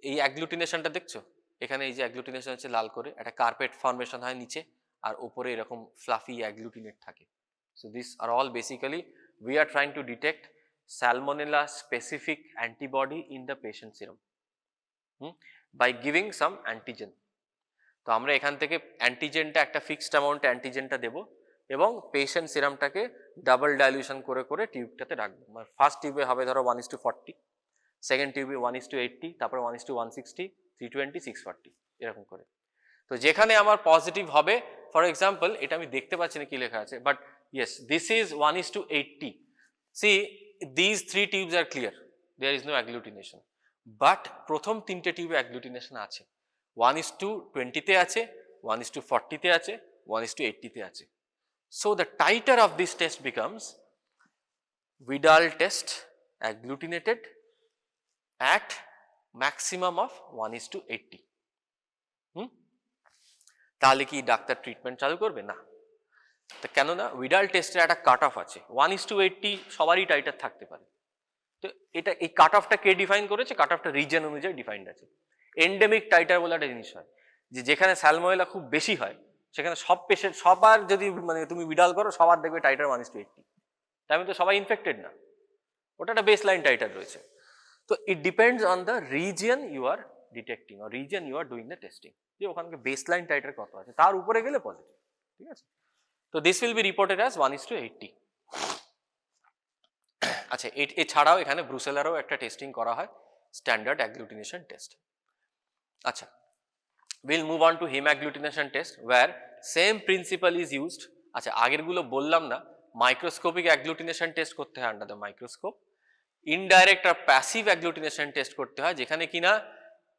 Speaker 1: এই অ্যাগ্লুটিনেশনটা দেখছো এখানে, এই যে অ্যাগ্লুটিনেশন হচ্ছে লাল করে একটা কার্পেট ফর্মেশন হয় নিচে, আর উপরে এরকম ফ্লাফি অ্যাগ্লুটিনেট থাকে। So this are all basically we are trying to detect salmonella specific antibody in the patient serum by giving some antigen. তো আমরা এখান থেকে অ্যান্টিজেনটা একটা ফিক্সড অ্যামাউন্ট অ্যান্টিজেনটা দেবো, এবং পেশেন্ট সিরামটাকে ডাবল ডাইলিউশন করে করে টিউবটাতে রাখবো। মানে ফার্স্ট টিউবে হবে ধরো 1:40, সেকেন্ড টিউবে 1:80, তারপরে 1:160, 320, 640 এরকম করে। তো যেখানে আমার পজিটিভ হবে, ফর এক্সাম্পল এটা আমি দেখতে পাচ্ছি না কি লেখা আছে, but yes this is 1:80। See this 3 tubes are clear, there is no agglutination, but প্রথম 3টে টিউবে অ্যাগ্লুটিনেশন আছে। 1:20 তে আছে, 1:40 তে আছে, 1:80 তে আছে। So the titer of this test becomes Widal test agglutinated at maximum of 1:80. তাহলে কি ডাক্তার ট্রিটমেন্ট চালু করবে না? তো কেননা উইডাল টেস্টের একটা কাট অফ আছে, 1:80 সবারই টাইটার থাকতে পারে। তো এটা এই কাট অফটা কে ডিফাইন করেছে? কাট অফটা রিজন অনুযায়ী ডিফাইন্ড আছে। এন্ডেমিক টাইটার বলে একটা জিনিস হয়, যে যেখানে স্যালমোনেলা খুব বেশি হয় সেখানে সব পেশেন্ট সবার যদি মানে তুমি উইডাল করো সবার দেখবে টাইটার 1:80, তাই তো সবাই ইনফেক্টেড না, ওটা একটা বেস লাইন টাইটার রয়েছে। তো it depends on the region you are detecting or region you are doing the testing, যে ওখানকে বেস লাইন টাইটার কত আছে, তার উপরে গেলে পজিটিভ। ঠিক আছে, তো this will be reported as 1:80। আচ্ছা, এছাড়াও এখানে ব্রুসেলারও একটা টেস্টিং করা হয়, স্ট্যান্ডার্ড অ্যাগ্লুটিনেশন টেস্ট। আচ্ছা, we'll move on to heme agglutination test where same principle is used. আচ্ছা, আগেরগুলো বললাম না, মাইক্রোস্কোপিক অ্যাগ্লুটিনেশন টেস্ট করতে হয় আন্ডার দ্য মাইক্রোস্কোপ, ইনডাইরেক্ট আর প্যাসিভ অ্যাগ্লুটিনেশন টেস্ট করতে হয়, যেখানে কিনা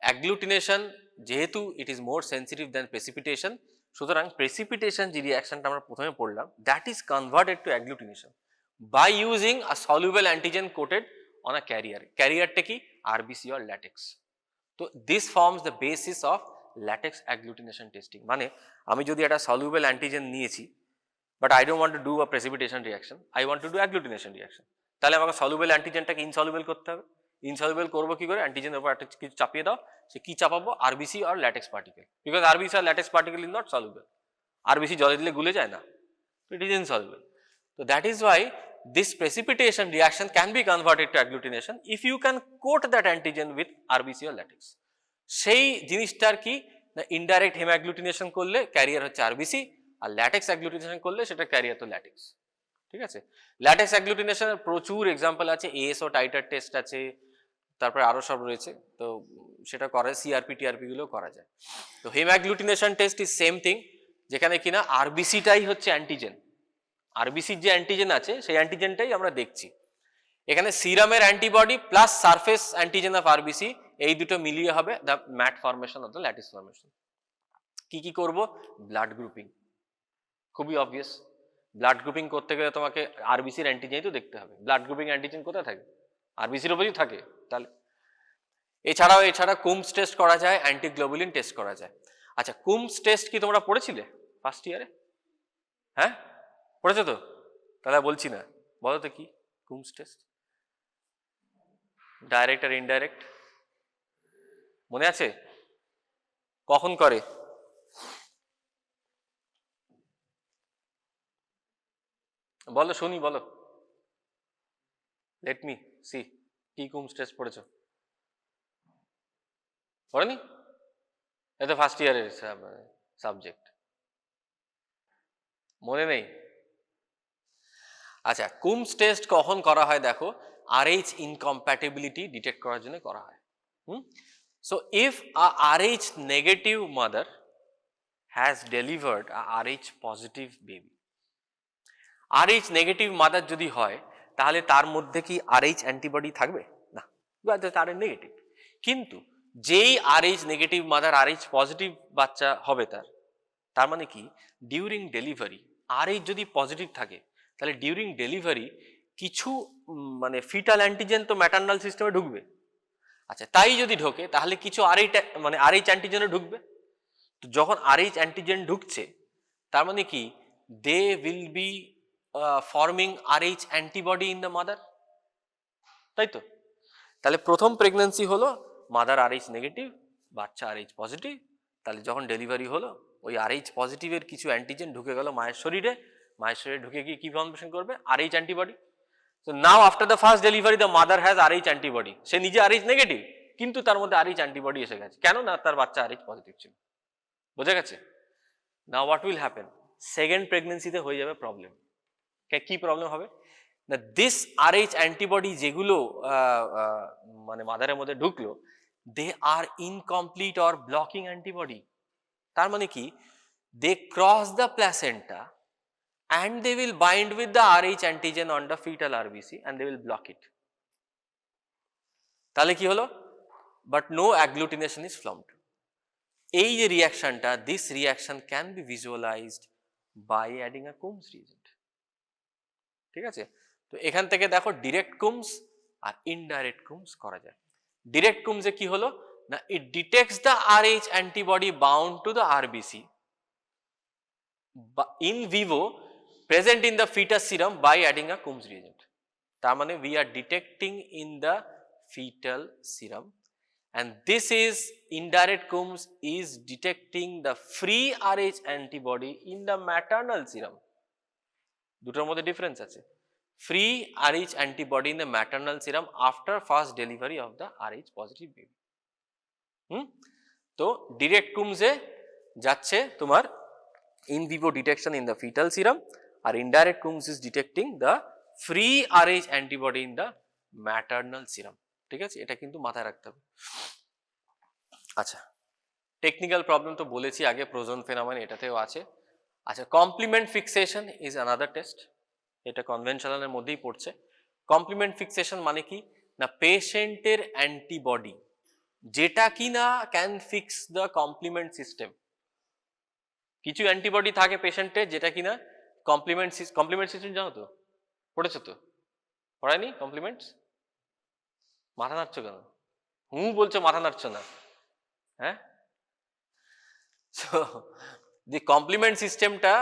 Speaker 1: অ্যাগ্লুটিনেশন যেহেতু it is more sensitive than precipitation, সুতরাং প্রেসিপিটেশন যে রিয়াকশনটা আমরা প্রথমে পড়লাম that is converted to agglutination by using a soluble antigen coated on a carrier. ক্যারিয়ারটা কি? RBC or latex. তো this forms the basis of latex agglutination testing. মানে আমি যদি একটা সলিউবল অ্যান্টিজেন নিয়েছি, but I don't want to do a precipitation reaction, I want to do agglutination reaction, তাহলে আমাকে সলিউবল অ্যান্টিজেনটাকে ইনসলিউবল করতে হবে। ইনসলিউবল করবো কি করে? অ্যান্টিজেনের উপর একটা কিছু চাপিয়ে দাও, সে কি চাপাবো? আরবিসি আর ল্যাটেক্স পার্টিকেল, বিকজ আরবিসি আর latex particle is not soluble. RBC জলে দিলে গুলে যায় না, it is insoluble. So that is why this precipitation reaction can be converted to agglutination if you can coat that antigen with RBC or latex. সেই জিনিসটার কি না, indirect হেম agglutination করলে ক্যারিয়ার হচ্ছে আরবিসি, আর ল্যাটেক্স অ্যাগ্লুটিনেশন করলে সেটা career তো ল্যাটেক্স। ঠিক আছে, ল্যাটেক্স অ্যাগ্লুটিনেশনের প্রচুর এক্সাম্পল আছে, এএসও টাইটার টেস্ট আছে, তারপরে আরো সব রয়েছে, তো সেটা করা সিআরপি টিআরপি গুলো করা যায়। তো হেমাগ্লুটিনেশন টেস্ট ইজ সেম থিং, যেখানে কিনা আরবিসিটাই হচ্ছে অ্যান্টিজেন, আরবিসির যে অ্যান্টিজেন আছে সেই অ্যান্টিজেনটাই আমরা দেখছি। এখানে সিরামের antibody plus surface antigen of RBC এই দুটো মিলিয়ে হবে the mat formation of the lattice formation. কি কি করব? ব্লাড গ্রুপিং, খুবই অবভিয়াস। ব্লাড গ্রুপিং করতে গেলে তোমাকে আরবিসির অ্যান্টিজেনই তো দেখতে হবে। ব্লাড গ্রুপিং অ্যান্টিজেন কোথায় থাকে? আরবিসির উপরেই থাকে। তাহলে এছাড়া কুমস টেস্ট করা যায়, অ্যান্টিগ্লোবুলিন টেস্ট করা যায়। আচ্ছা, কুমস টেস্ট কি তোমরা পড়েছিলে ফার্স্ট ইয়ারে? হ্যাঁ, পড়েছো তো? তাহলে বলছি না, বলো তো কি কুমস টেস্ট? ডাইরেক্ট আর ইনডাইরেক্ট মনে আছে? কখন করে? বলো শুনি, বলো, লেট মি সি। কি কুমস টেস্ট পড়েছো? পড়েনি? এটা ফার্স্ট ইয়ারের সাবজেক্ট, মনে নেই? আচ্ছা, কুমস টেস্ট কখন করা হয় দেখো, আরএইচ ইনকম্প্যাটিবিলিটি ডিটেক্ট করার জন্য করা হয়। So if a Rh negative mother has delivered a Rh positive baby, Rh negative mother যদি হয় তাহলে তার মধ্যে কি আরএইচ অ্যান্টিবডি থাকবে না? তার নেগেটিভ। কিন্তু যেই Rh negative mother Rh positive বাচ্চা হবে তার মানে কি ডিউরিং ডেলিভারি আরএইচ যদি পজিটিভ থাকে তাহলে ডিউরিং ডেলিভারি কিছু মানে ফিটাল অ্যান্টিজেন তো ম্যাটারনাল সিস্টেমে ঢুকবে। আচ্ছা, তাই যদি ঢোকে তাহলে কিছু আরএইচ অ্যান্টিজেনও ঢুকবে। তো যখন আরএইচ অ্যান্টিজেন ঢুকছে তার মানে কি they will be forming Rh antibody in the mother, তাই তো? তাহলে প্রথম প্রেগন্যান্সি হলো মাদার আরএইচ নেগেটিভ, বাচ্চা আরএইচ পজিটিভ। তাহলে যখন ডেলিভারি হলো ওই আরএইচ পজিটিভের কিছু অ্যান্টিজেন ঢুকে গেল মায়ের শরীরে, মায়ের শরীরে ঢুকে গিয়ে কি ফর্মেশন করবে? Rh antibody. So now after the first delivery the mother has Rh antibody. সে নিজে আরএইচ নেগেটিভ কিন্তু তার মধ্যে আরএইচ অ্যান্টিবডি এসে গেছে, কেন না তার বাচ্চা আরএইচ পজিটিভ ছিল। বোঝা গেছে? Now what will happen, second প্রেগন্যান্সিতে হয়ে যাবে প্রবলেম। কি প্রবলেম হবে না, দিস আরএইচ অ্যান্টিবডি যেগুলো মানে মাদারের মধ্যে ঢুকলো they are incomplete or blocking antibody. তার মানে কি they cross the placenta and they will bind with the Rh antigen on the fetal RBC and they will block it. তাহলে কি হলো? But no agglutination is formed. এই যে রিঅ্যাকশনটা, this reaction can be visualized by adding a Coombs reagent. ঠিক আছে? তো এখান থেকে দেখো ডিরেক্ট কুমস আর ইনডাইরেক্ট কুমস করা যায়। ডিরেক্ট কুমসে কি হলো না, it detects the Rh antibody bound to the RBC in vivo present in the fetus serum by adding a Coombs reagent. তার মানে we are detecting in the fetal serum and this is indirect Coombs is detecting the free Rh antibody in the maternal serum. দুটোর মধ্যে difference আছে। free Rh antibody in the maternal serum after first delivery of the Rh positive baby. তো direct কুমসে যাচ্ছে তোমার in vivo detection in the fetal serum R indirect Coombs is detecting the free Rh antibody in the maternal serum. ঠিক আছে, এটা কিন্তু মাথায় রাখতে হবে। আচ্ছা, টেকনিক্যাল প্রবলেম তো বলেছি আগে, প্রোজন ফেনোমেনন এটাতেও আছে। আচ্ছা, complement fixation is another test, এটা কনভেনশনালের মধ্যেই পড়ছে। কমপ্লিমেন্ট ফিক্সেশন মানে কি না, পেশেন্টের অ্যান্টিবডি যেটা কিনা can fix the complement system. কিছু অ্যান্টিবডি থাকে পেশেন্টের যেটা কিনা কমপ্লিমেন্ট সিস্টেম, জানো তো? পড়েছো তো? পড়ায়নি কমপ্লিমেন্টস? মাথা নাড়ছো কেন? বলছো, মাথা নাড়ছো না? হ্যাঁ, সো দি কমপ্লিমেন্ট সিস্টেমটা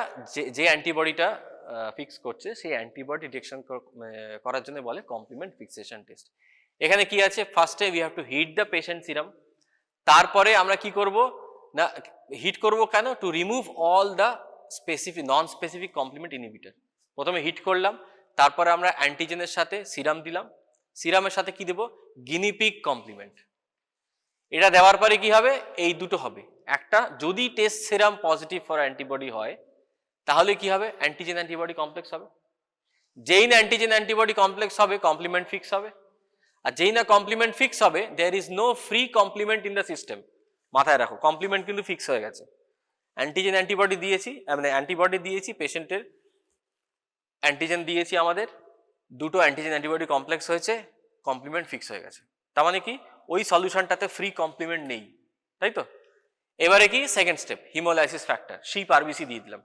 Speaker 1: যে অ্যান্টিবডিটা ফিক্স করছে সেই অ্যান্টিবডি ডিটেকশন করার জন্য বলে কমপ্লিমেন্ট ফিক্সেশন টেস্ট। এখানে কি আছে, ফার্স্টে we have to heat the patient serum. তারপরে আমরা কি করব না, হিট করব কেন? To remove all the specific non specific complement inhibitor. প্রথমে হিট করলাম, তারপরে আমরা অ্যান্টিজেনের সাথে সিরাম দিলাম, সিরামের সাথে কি দেব? Guinea pig complement. এটা দেওয়ার পরে কি হবে? এই দুটো হবে। একটা, যদি test serum positive for antibody হয় তাহলে কি হবে? অ্যান্টিজেন অ্যান্টিবডি কমপ্লেক্স হবে। যেই না অ্যান্টিজেন অ্যান্টিবডি কমপ্লেক্স হবে কমপ্লিমেন্ট ফিক্স হবে। আর যেই না কমপ্লিমেন্ট ফিক্স হবে, there is no free complement in the system. মাথায় রাখো, কমপ্লিমেন্ট কিন্তু ফিক্স হয়ে গেছে। অ্যান্টিজেন অ্যান্টিবডি দিয়েছি, মানে অ্যান্টিবডি দিয়েছি, পেশেন্টের অ্যান্টিজেন দিয়েছি, আমাদের দুটো অ্যান্টিজেন অ্যান্টিবডি কমপ্লেক্স হয়েছে, কমপ্লিমেন্ট ফিক্স হয়ে গেছে। তার মানে কি, ওই সলিউশনটাতে ফ্রি কমপ্লিমেন্ট নেই, তাই তো? এবারে কি second step, haemolysis factor sheep RBC দিয়ে দিলাম,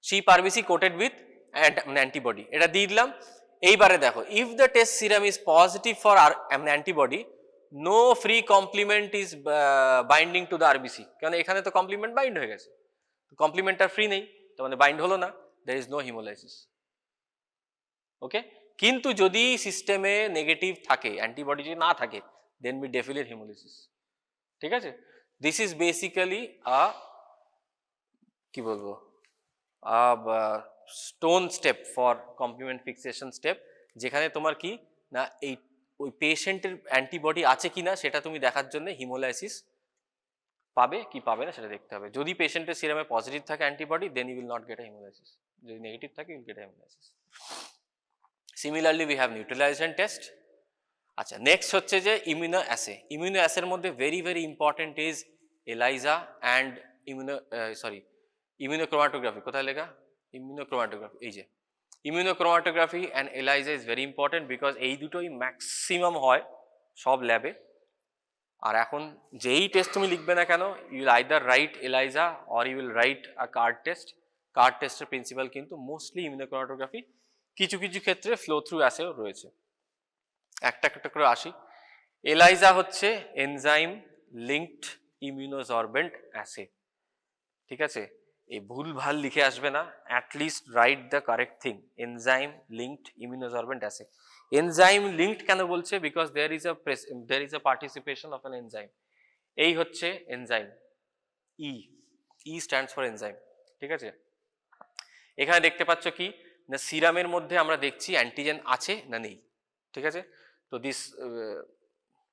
Speaker 1: sheep RBC coated with antibody, এটা দিয়ে দিলাম। এইবারে দেখো, if the test serum is positive for antibody, no free complement is binding to the RBC, কারণ এখানে তো কমপ্লিমেন্ট বাইন্ড হয়ে গেছে, কমপ্লিমেন্টটা ফ্রি নেই, তো মানে বাইন্ড হলো না, there is no hemolysis. ওকে, কিন্তু যদি সিস্টেমে নেগেটিভ থাকে, অ্যান্টিবডি যদি না থাকে, দেন we definitely hemolysis, ঠিক আছে? দিস ইজ বেসিক্যালি কি বলবো, stone step for complement fixation step, যেখানে তোমার কি না, এই ওই পেশেন্টের অ্যান্টিবডি আছে কিনা সেটা তুমি দেখার জন্য হিমোলাইসিস পাবে কি পাবে না সেটা দেখতে হবে। যদি পেশেন্টের সিরামে পজিটিভ থাকে antibody, then you will not get a haemolysis, যদি নেগেটিভ থাকে you will get a haemolysis. Similarly we have neutralisation test. আচ্ছা, নেক্সট হচ্ছে যে ইমিউনো অ্যাসে। ইমিউনো অ্যাসের মধ্যে very very important is ELISA and immunochromatography. কোথায় লেখা? ইমিউনোক্রোমাটোগ্রাফি, এই যে immunochromatography and ELISA is very important, because এই দুটোই ম্যাক্সিমাম হয় সব ল্যাবে। আর এখন যেই টেস্ট তুমি লিখবে না কেন, you will either write ELISA or you will write a card test. Card টেস্টের প্রিন্সিপাল কিন্তু মোস্টলি ইমিউনোক্রোমাটোগ্রাফি, কিছু কিছু ক্ষেত্রে ফ্লো থ্রু অ্যাসেও রয়েছে। একটা একটা করে আসি। এলাইজা হচ্ছে এনজাইম লিঙ্কড ইমিউনোসরবেন্ট অ্যাসে, ঠিক আছে? এই ভুল ভাল লিখে আসবে না, at least write the correct thing, enzyme linked immunosorbent assay. Enzyme linked কেন বলছে? Because there is a participation of an enzyme. এই হচ্ছে enzyme, E stands for enzyme, ঠিক আছে? এখানে দেখতে পাচ্ছ কি না, সিরামের মধ্যে আমরা দেখছি অ্যান্টিজেন আছে না নেই, ঠিক আছে? তো this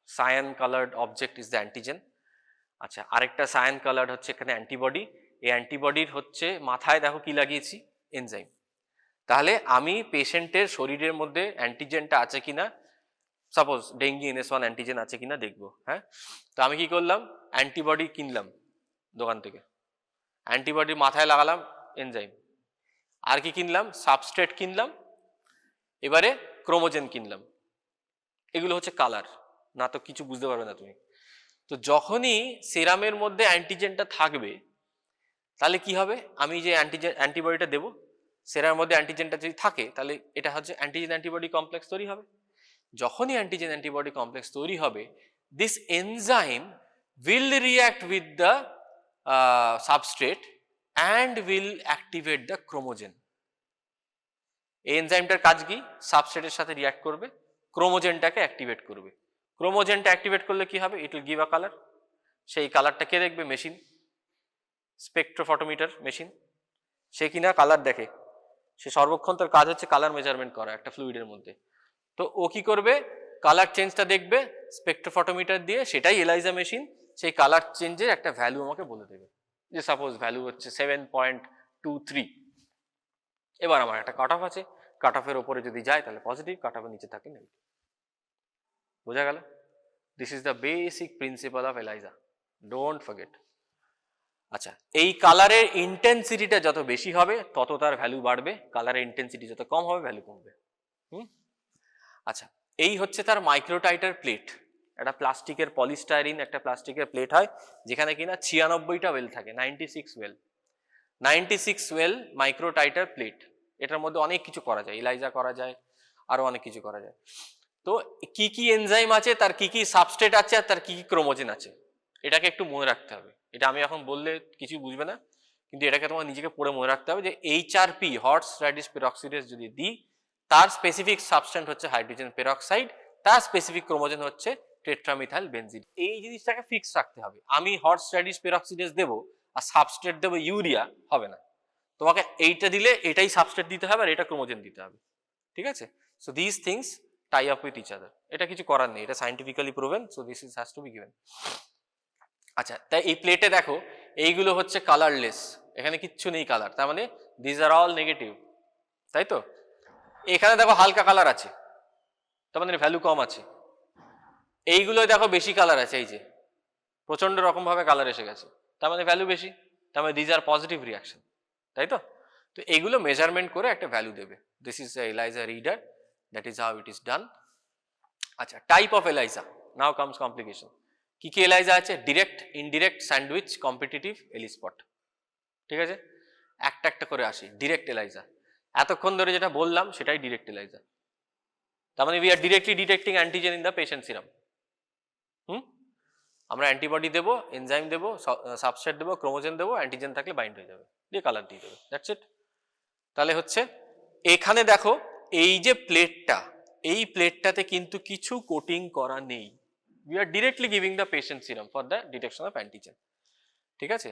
Speaker 1: cyan coloured object is the antigen. আচ্ছা, আরেকটা সায়ান কালার্ড হচ্ছে এখানে অ্যান্টিবডি। এই অ্যান্টিবডির হচ্ছে মাথায় দেখো কি লাগিয়েছি, এনজাইম। তাহলে আমি পেশেন্টের শরীরের মধ্যে অ্যান্টিজেনটা আছে কিনা, সাপোজ ডেঙ্গি NS1 অ্যান্টিজেন আছে কিনা দেখবো, হ্যাঁ? তো আমি কি করলাম, অ্যান্টিবডি কিনলাম দোকান থেকে, অ্যান্টিবডি মাথায় লাগালাম, এনজাইম। আর কি কিনলাম, সাবস্ট্রেট কিনলাম, এবারে ক্রোমোজেন কিনলাম। এগুলো হচ্ছে কালার, না তো কিছু বুঝতে পারবে না তুমি। তো যখনই সেরামের মধ্যে অ্যান্টিজেনটা থাকবে, তাহলে কি হবে, আমি যে অ্যান্টিবডিটা দেবো, সেরামের মধ্যে অ্যান্টিজেনটা যদি থাকে, তাহলে এটা হচ্ছে অ্যান্টিজেন অ্যান্টিবডি কমপ্লেক্স তৈরি হবে। যখনই অ্যান্টিজেন অ্যান্টিবডি কমপ্লেক্স তৈরি হবে, this enzyme will react with the substrate and will activate the chromogen. এই এনজাইমটার কাজ কি, সাবস্ট্রেটের সাথে রিঅ্যাক্ট করবে, ক্রোমোজেনটাকে অ্যাক্টিভেট করবে। ক্রোমোজেনটা অ্যাক্টিভেট করলে কি হবে, it will give a colour. সেই কালারটা কে দেখবে, মেশিন, স্পেকট্রোফটোমিটার মেশিন। সে কিনা কালার দেখে, সে সর্বক্ষণ তার কাজ হচ্ছে কালার মেজারমেন্ট করা একটা ফ্লুইডের মধ্যে। তো ও কি করবে, কালার চেঞ্জটা দেখবে স্পেকট্রোফটোমিটার দিয়ে, সেটাই এলাইজা মেশিন, সেই কালার চেঞ্জের একটা ভ্যালু আমাকে বলে দেবে, যে সাপোজ ভ্যালু হচ্ছে 7.23। এবার আমার একটা কাট অফ আছে, কাট অফের ওপরে যদি যায় তাহলে পজিটিভ, কাট অফের নিচে থাকে নেগেটিভ। বোঝা গেল? This is the basic principal of ELISA, don't forget. আচ্ছা, এই কালারের ইন্টেন্সিটিটা যত বেশি হবে তত তার ভ্যালু বাড়বে, কালারের ইন্টেন্সিটি যত কম হবে ভ্যালু কমবে। আচ্ছা, এই হচ্ছে তার মাইক্রোটাইটার প্লেট। একটা প্লাস্টিকের পলিস্টাইরিন একটা প্লাস্টিকের প্লেট হয়, যেখানে কিনা 96টা ওয়েল থাকে, 96 ওয়েল, 96 ওয়েল মাইক্রোটাইটার প্লেট। এটার মধ্যে অনেক কিছু করা যায়, এলাইজা করা যায়, আরো অনেক কিছু করা যায়। তো কি কি এনজাইম আছে, তার কি কি সাবস্ট্রেট আছে, আর তার কি কি ক্রোমোজেন আছে, এটাকে একটু মনে রাখতে হবে। এটা আমি এখন বললে কিছু বুঝবে না, কিন্তু এটাকে তোমার নিজেকে পড়ে মনে রাখতে হবে যে HRP, হর্স র্যাডিশ পেরক্সিডেজ যদি দিই, তার স্পেসিফিক সাবস্ট্যান্স হচ্ছে হাইড্রোজেন পেরক্সাইড, তার স্পেসিফিক ক্রোমোজেন হচ্ছে টেট্রামিথাইল বেনজিন। এই জিনিসটাকে ফিক্স রাখতে হবে। আমি হর্স র্যাডিশ পেরক্সিডেজ দেবো আর সাবস্ট্রেট দেবো ইউরিয়া, হবে না। তোমাকে এইটা দিলে এটাই সাবস্ট্রেট দিতে হবে আর এটা ক্রোমোজেন দিতে হবে, ঠিক আছে? So this things tie up with each other, এটা কিছু করার নেই, এটা scientifically proven, so this is has to be given. আচ্ছা, তাই এই প্লেটে দেখো এইগুলো হচ্ছে কালারলেস, এখানে কিচ্ছু নেই কালার, তার মানে দিস আর অল নেগেটিভ, তাই তো? এখানে দেখো হালকা কালার আছে, তার মানে ভ্যালু কম আছে। এইগুলো দেখো বেশি কালার আছে, এই যে প্রচন্ড রকম ভাবে কালার এসে গেছে, তার মানে ভ্যালু বেশি, তার মানে দিজ আর পজিটিভ রিয়াকশন, তাই তো? তো এইগুলো মেজারমেন্ট করে একটা ভ্যালু দেবে। This is the ELISA reader, that is how it is done. আচ্ছা, type of ELISA, now comes complication. কি কি এলাইজা আছে? Direct, indirect, sandwich, competitive, ELISPOT. ঠিক আছে, একটা একটা করে আসি। ডিরেক্ট এলাইজা, এতক্ষণ ধরে যেটা বললাম সেটাই ডিরেক্ট এলাইজা। তার মানে we are directly detecting antigen in the patient serum. আমরা অ্যান্টিবডি দেবো, এনজাইম দেবো, সাবস্ট্রেট দেবো, ক্রোমোজেন দেবো, অ্যান্টিজেন থাকলে বাইন্ড হয়ে যাবে, দিয়ে কালার দিয়ে দেবে, দ্যাটস ইট। তাহলে হচ্ছে এখানে দেখো এই যে প্লেটটা, এই প্লেটটাতে কিন্তু কিছু কোটিং করা নেই। We are directly giving the patient serum for the detection of antigen. ঠিক আছে,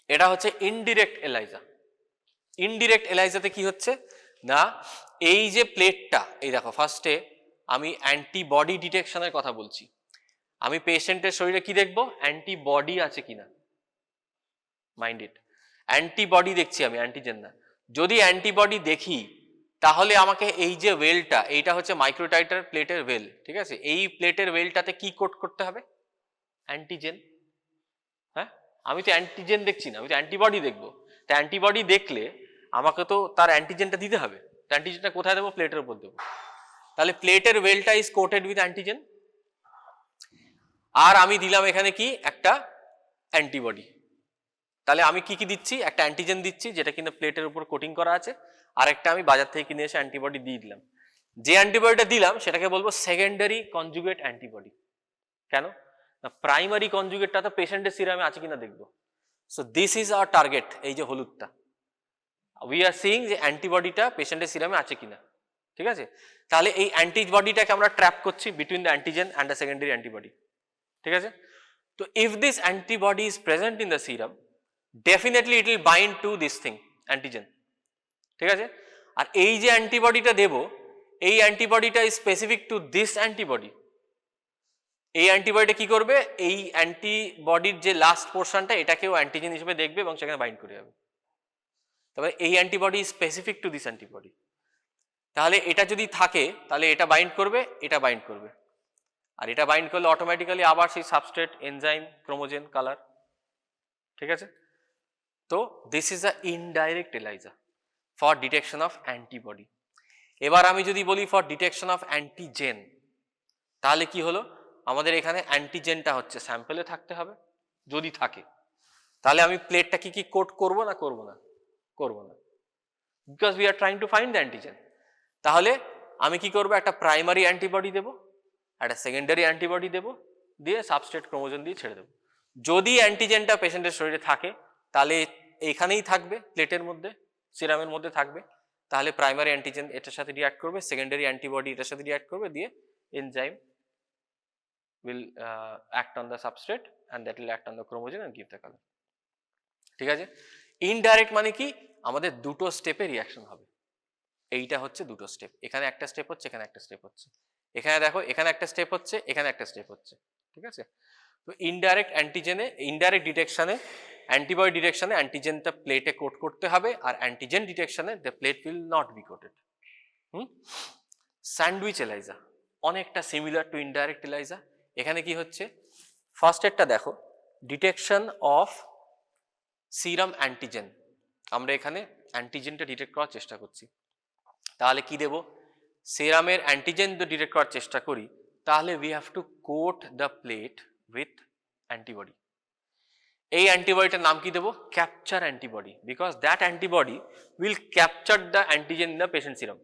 Speaker 1: এটা হচ্ছে ইনডিরেক্ট এলাইজা। ইনডিরেক্ট এলাইজাতে কি হচ্ছে না, এই যে প্লেটটা, এই দেখো ফার্স্টে আমি অ্যান্টিবডি ডিটেকশনের কথা বলছি। আমি পেশেন্টের শরীরে কি দেখবো? অ্যান্টিবডি আছে কিনা, মাইন্ড ইট, অ্যান্টিবডি দেখছি আমি, অ্যান্টিজেন না। যদি অ্যান্টিবডি দেখি তাহলে আমাকে এই যে ওয়েলটা, এইটা হচ্ছে মাইক্রোটাইটার প্লেটের ওয়েল, ঠিক আছে, এই প্লেটের ওয়েলটাতে কি কোট করতে হবে? অ্যান্টিজেন। হ্যাঁ, আমি তো অ্যান্টিজেন দেখছি না, আমি তো অ্যান্টিবডি দেখবো। তা অ্যান্টিবডি দেখলে আমাকে তো তার অ্যান্টিজেনটা দিতে হবে। অ্যান্টিজেনটা কোথায় দেবো? প্লেটের উপর দেবো। তাহলে প্লেটের ওয়েলটা ইজ কোটেড উইথ অ্যান্টিজেন, আর আমি দিলাম এখানে কি? একটা অ্যান্টিবডি। তাহলে আমি কি কি দিচ্ছি? একটা অ্যান্টিজেন দিচ্ছি যেটা কিনা প্লেটের উপর কোটিং করা আছে, আর একটা আমি বাজার থেকে কিনে এসে অ্যান্টিবডি দিয়ে দিলাম। যে অ্যান্টিবডিটা দিলাম সেটাকে বলবো সেকেন্ডারি কনজুগেট অ্যান্টিবডি। কেন না, প্রাইমারি কনজুগেটটা তো পেশেন্টের সিরামে আছে কিনা দেখবো। So this is our target, এই যে হলুদটা, উই আর সিইং যে অ্যান্টিবডিটা পেশেন্টের সিরামে আছে কিনা। ঠিক আছে, তাহলে এই অ্যান্টিবডিটাকে আমরা ট্র্যাপ করছি between the antigen and the secondary antibody. ঠিক আছে, তো if this antibody is present in the serum, definitely it will bind to this thing, antigen. ঠিক আছে, আর এই যে অ্যান্টিবডিটা দেব, এই অ্যান্টিবডিটা is specific to this antibody. এই অ্যান্টিবডিটা কি করবে? এই অ্যান্টিবডির যে লাস্ট পোর্শনটা, এটাকেও অ্যান্টিজেন হিসেবে দেখবে এবং সেখানে বাইন্ড করে যাবে। তবে এই antibody is specific to this antibody. তাহলে এটা যদি থাকে তাহলে এটা বাইন্ড করবে, এটা বাইন্ড করবে, আর এটা বাইন্ড করলে অটোমেটিক্যালি আবার সেই সাবস্ট্রেট, এনজাইম, ক্রোমোজেন, কালার। ঠিক আছে, তো this is a indirect ELISA for detection of antibody. এবার আমি যদি বলি ফর ডিটেকশন অফ অ্যান্টিজেন, তাহলে কি হলো? আমাদের এখানে অ্যান্টিজেনটা হচ্ছে স্যাম্পলে থাকতে হবে, যদি থাকে তাহলে আমি প্লেটটা কি কোট করবো না করবো না? করবো না, because we are trying to find the antigen. তাহলে আমি কি করবো? একটা প্রাইমারি অ্যান্টিবডি দেবো, একটা সেকেন্ডারি অ্যান্টিবডি দেবো, দিয়ে সাবস্ট্রেট, ক্রোমোজোন দিয়ে ছেড়ে দেবো। যদি অ্যান্টিজেনটা পেশেন্টের শরীরে থাকে তাহলে এখানেই থাকবে, প্লেটের মধ্যে, সিরামের মধ্যে থাকবে। তাহলে প্রাইমারি অ্যান্টিজেন এটার সাথে রিঅ্যাক্ট করবে, সেকেন্ডারি অ্যান্টিবডি এটার সাথে রিঅ্যাক্ট করবে, দিয়ে enzyme will act on the substrate and that will act on the chromosome and give the color. ঠিক আছে, ইনডাইরেক্ট মানে কি? আমাদের দুটো স্টেপে রিঅ্যাকশন হবে। এইটা হচ্ছে দুটো স্টেপ, এখানে একটা স্টেপ হচ্ছে, এখানে একটা স্টেপ হচ্ছে। এখানে দেখো, এখানে একটা স্টেপ হচ্ছে, এখানে একটা স্টেপ হচ্ছে। ঠিক আছে, তো ইনডাইরেক্ট অ্যান্টিজেনে, ইনডাইরেক্ট ডিটেকশনে, অ্যান্টিবডি ডিটেকশনে অ্যান্টিজেনটা প্লেটে কোট করতে হবে, আর অ্যান্টিজেন ডিটেকশনে the plate will not be coated. Sandwich ELISA অনেকটা সিমিলার টু ইনডাইরেক্ট এলাইজা। এখানে কি হচ্ছে? ফার্স্ট একটা দেখো, ডিটেকশন অফ সিরাম অ্যান্টিজেন। আমরা এখানে অ্যান্টিজেনটা ডিটেক্ট করার চেষ্টা করছি। তাহলে কি দেব? সিরামের অ্যান্টিজেন যদি ডিটেক্ট করার চেষ্টা করি তাহলে we have two coat the plate with antibody. এই অ্যান্টিবডিটার নাম কি দেবো? Capture antibody, because that antibody will capture the antigen in the patient serum.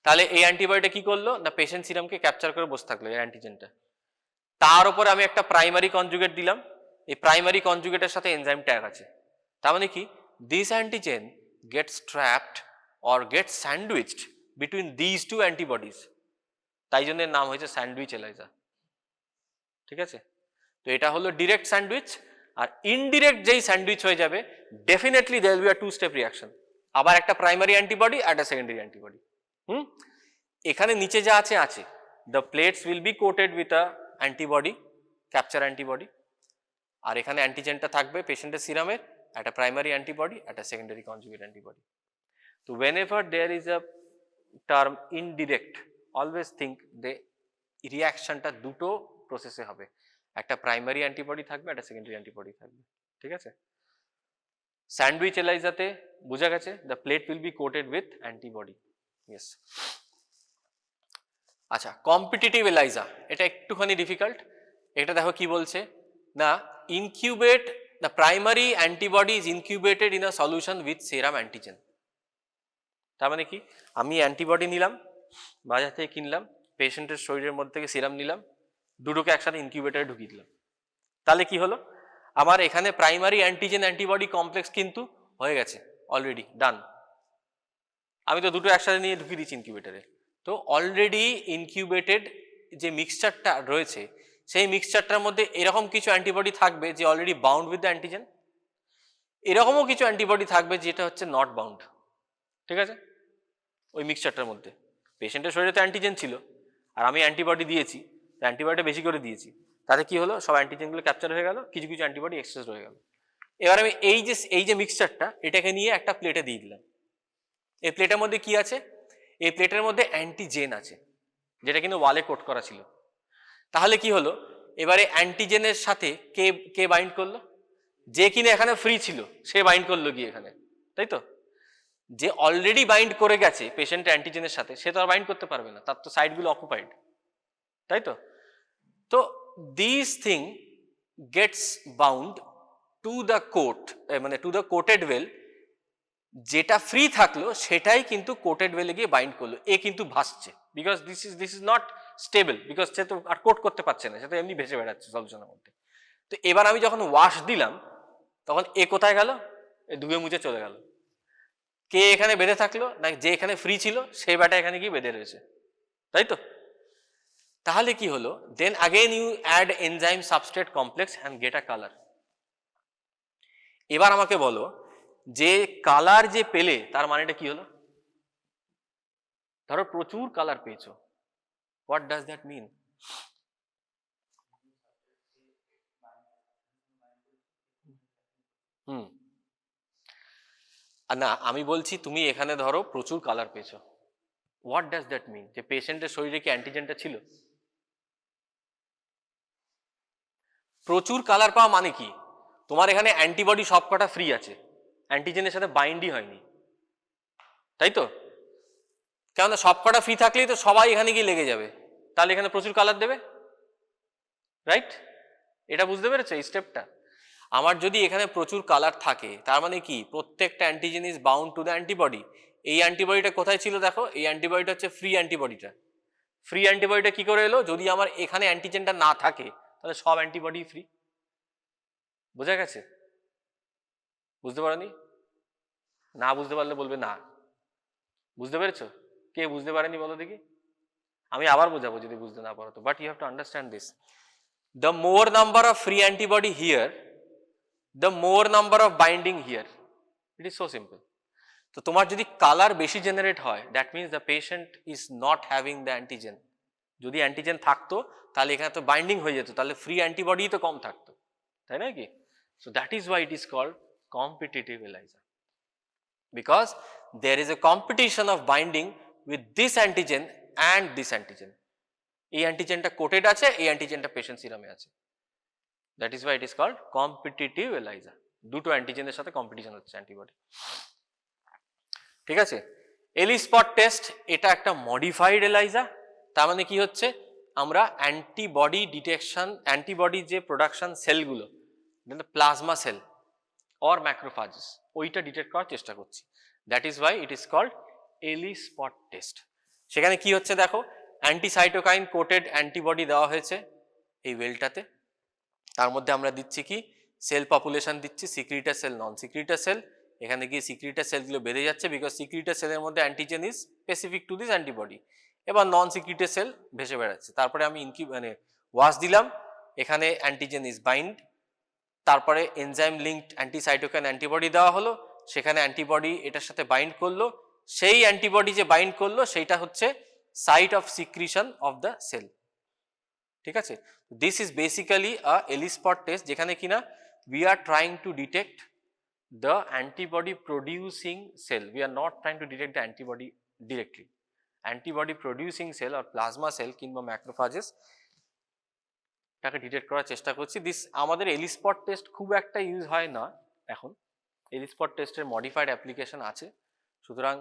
Speaker 1: তাহলে এই অ্যান্টিবডিটা কি করলো না, পেশেন্ট সিরামকে ক্যাপচার করে বসে থাকলো এই অ্যান্টিজেনটা। তার উপর আমি একটা প্রাইমারি কনজুগেট দিলাম, এই প্রাইমারি কনজুগেটের সাথে এনজাইম ট্যাগ আছে। তার মানে কি? This antigen gets trapped or gets sandwiched between this two antibodies, তাই জন্য এর নাম হয়েছে স্যান্ডউইচ এলাইজা। ঠিক আছে, তো এটা হলো ডিরেক্ট স্যান্ডউইচ। আর ইনডিরেক্ট যেই স্যান্ডউইচ হয়ে যাবে, definitely there will be a two step reaction, আবার একটা প্রাইমারি অ্যান্টিবডি আর একটা সেকেন্ডারি অ্যান্টিবডি। এখানে নিচে যা আছে আছে, the plates will be coated with a antibody, capture antibody, আর এখানে অ্যান্টিজেনটা থাকবে পেশেন্টের সিরামের, একটা প্রাইমারি অ্যান্টিবডি, একটা সেকেন্ডারি কনজুগেট অ্যান্টিবডি। তো whenever there is a term indirect, always think they রিয়াকশনটা দুটো প্রসেসে হবে, একটা প্রাইমারি অ্যান্টিবডি থাকবে, একটা সেকেন্ডারি অ্যান্টিবডি থাকবে, ঠিক আছে। স্যান্ডউইচ এলাইজাতে বোঝা গেছে, the plate will be coated with antibody. Yes. আচ্ছা, কম্পিটিটিভ এলাইজা, এটা একটুখানি ডিফিকাল্ট। এটা দেখো কি বলছে না, incubate the primary antibody is incubated in a solution with serum antigen. তার মানে কি, আমি অ্যান্টিবডি নিলাম, বাজার থেকে কিনলাম, পেশেন্টের শরীরের মধ্যে থেকে সিরাম নিলাম, দুটোকে একসাথে ইনকিউবেটারে ঢুকিয়ে দিলাম। তাহলে কি হলো, আমার এখানে প্রাইমারি অ্যান্টিজেন অ্যান্টিবডি কমপ্লেক্স কিন্তু হয়ে গেছে, অলরেডি ডান। আমি তো দুটো একসাথে নিয়ে ঢুকিয়ে দিচ্ছি ইনকিউবেটারে। তো অলরেডি ইনকিউবেটেড যে মিক্সচারটা রয়েছে, সেই মিক্সচারটার মধ্যে এরকম কিছু অ্যান্টিবডি থাকবে যে already bound with the antigen, এরকমও কিছু অ্যান্টিবডি থাকবে যেটা হচ্ছে নট বাউন্ড, ঠিক আছে। ওই মিক্সচারটার মধ্যে পেশেন্টের শরীরে তো অ্যান্টিজেন ছিল, আর আমি অ্যান্টিবডি দিয়েছি, অ্যান্টিবডিটা বেশি করে দিয়েছি, তাতে কি হলো, সব অ্যান্টিজেনগুলো ক্যাপচার হয়ে গেল, কিছু কিছু অ্যান্টিবডি এক্সচেঞ্জ হয়ে গেল। এবার আমি এই যে মিক্সচারটা, এটাকে নিয়ে একটা প্লেটে দিয়ে দিলাম। এই প্লেটের মধ্যে কি আছে, এই প্লেটের মধ্যে অ্যান্টিজেন আছে, যেটা কিন্তু ওয়ালে কোট করা ছিল। তাহলে কি হলো, এবারে অ্যান্টিজেনের সাথে কে কে বাইন্ড করলো, যে কিনা এখানে ফ্রি ছিল সে বাইন্ড করলো গিয়ে এখানে, তাই তো। যে অলরেডি বাইন্ড করে গেছে পেশেন্ট অ্যান্টিজেনের সাথে, সে তো আর বাইন্ড করতে পারবে না, তার তো সাইডগুলো অকুপাইড, তাই তো। তো this thing gets bound to the coat, মানে টু দ্য কোটেড ওয়েল, যেটা ফ্রি থাকলো সেটাই কিন্তু কোটেড ওয়েলে গিয়ে বাইন্ড করলো, এ কিন্তু ভাসছে, because this is not stable, because সে তো আর কোট করতে পারছে না, সে তো এমনি ভেসে বেড়াচ্ছে সলিউশনের মধ্যে। তো এবার আমি যখন ওয়াশ দিলাম, তখন এ কোথায় গেল, এ ধুয়ে মুছে চলে গেল। কে এখানে বেঁধে থাকলো না, যে এখানে ফ্রি ছিল সেই ব্যাটা এখানে গিয়ে বেঁধে রয়েছে, তাই তো। তাহলে কি হলো, then again you add enzyme substrate complex and get a colour. এবার আমাকে বলো, যে কালার যে পেলে তার মানেটা কি হলো, ধরো প্রচুর কালার পেয়েছো, হোয়াট ডাজ দ্যাট মিন? না, আমি বলছি তুমি এখানে ধরো প্রচুর কালার পেয়েছো, হোয়াট ডাজ দ্যাট মিন, যে পেশেন্টের শরীরে কি অ্যান্টিজেনটা ছিল? প্রচুর কালার পাওয়া মানে কি, তোমার এখানে অ্যান্টিবডি সবকটা ফ্রি আছে, অ্যান্টিজেনের সাথে বাইন্ডই হয়নি, তাই তো। কেননা সবকটা ফ্রি থাকলেই তো সবাই এখানে গিয়ে লেগে যাবে, তাহলে এখানে প্রচুর কালার দেবে, রাইট। এটা বুঝতে পেরেছো এই স্টেপটা? আমার যদি এখানে প্রচুর কালার থাকে, তার মানে কি, প্রত্যেকটা antigen is bound to the antibody. এই অ্যান্টিবডিটা কোথায় ছিল দেখো, এই অ্যান্টিবডিটা হচ্ছে ফ্রি অ্যান্টিবডিটা। ফ্রি অ্যান্টিবডিটা কি করে এলো, যদি আমার এখানে অ্যান্টিজেনটা না থাকে তাহলে সব অ্যান্টিবডি ফ্রি। বোঝা গেছে? বুঝতে পারোনি? না বুঝতে পারলে বলবে না। বুঝতে পেরেছো? কে বুঝতে পারেনি বলো দেখি, আমি আবার বোঝাবো যদি বুঝতে না পারো তো। But you have to understand this, the more number of free antibody here, the more number of binding here. It is so simple. তো তোমার যদি কালার বেশি জেনারেট হয়, that means the patient is not having the antigen. যদি antigen থাকতো তাহলে এখানে তো বাইন্ডিং হয়ে যেত, তাহলে ফ্রি অ্যান্টিবডি তো কম থাকতো, তাই না কি? So that is why it is called competitive ELISA, because there is a competition of binding with this antigen and this antigen. এই অ্যান্টিজেনটা কোটেড আছে, এই অ্যান্টিজেনটা পেশেন্ট সিরামে আছে। That is why it is called competitive ELISA. দুটো অ্যান্টিজেনের সাথে competition হচ্ছে antibody, ঠিক আছে। এলি স্পট টেস্ট, এটা একটা মডিফাইড এলাইজা। তার মানে কি হচ্ছে, আমরা অ্যান্টিবডি ডিটেকশন, অ্যান্টিবডি যে প্রোডাকশন সেলগুলো, প্লাজমা সেল অর ম্যাক্রোফাজেস, ওইটা ডিটেক্ট করার চেষ্টা করছি। That is why it is called ELISpot test. সেখানে কি হচ্ছে দেখো, অ্যান্টিসাইটোকাইন কোটেড অ্যান্টিবডি দেওয়া হয়েছে এই ওয়েলটাতে। তার মধ্যে আমরা দিচ্ছি কি, সেল পপুলেশন দিচ্ছি, সিক্রিটার সেল, নন সিক্রিটার সেল। এখানে গিয়ে সিক্রিটার সেলগুলো বেড়ে যাচ্ছে, বিকজ সিক্রিটার সেলের মধ্যে antigen is specific to this antibody. এবার নন সিক্রিটার সেল ভেসে বেড়াচ্ছে। তারপরে আমি মানে ওয়াশ দিলাম, এখানে অ্যান্টিজেন ইজ বাইন্ড, তারপরে এনজাইম লিঙ্কড অ্যান্টিসাইটোকাইন অ্যান্টিবডি দেওয়া হলো, সেখানে অ্যান্টিবডি এটার সাথে বাইন্ড করলো, সেই অ্যান্টিবডি যে বাইন্ড করলো সেইটা হচ্ছে site of secretion of the cell, ঠিক আছে। দিস ইজ বেসিক্যালি আ এলি স্পট টেস্ট, যেখানে কিনা we are trying to detect the antibody producing cell, we are not trying to detect the antibody directly. Antibody producing cell আর plasma cell কিংবা macrophages টাকে detect করার চেষ্টা করছি। দিস আমাদের এলিস্পট টেস্ট খুব একটা ইউজ হয় না এখন, এলিস্পট টেস্টের মডিফাইড অ্যাপ্লিকেশন আছে। সুতরাং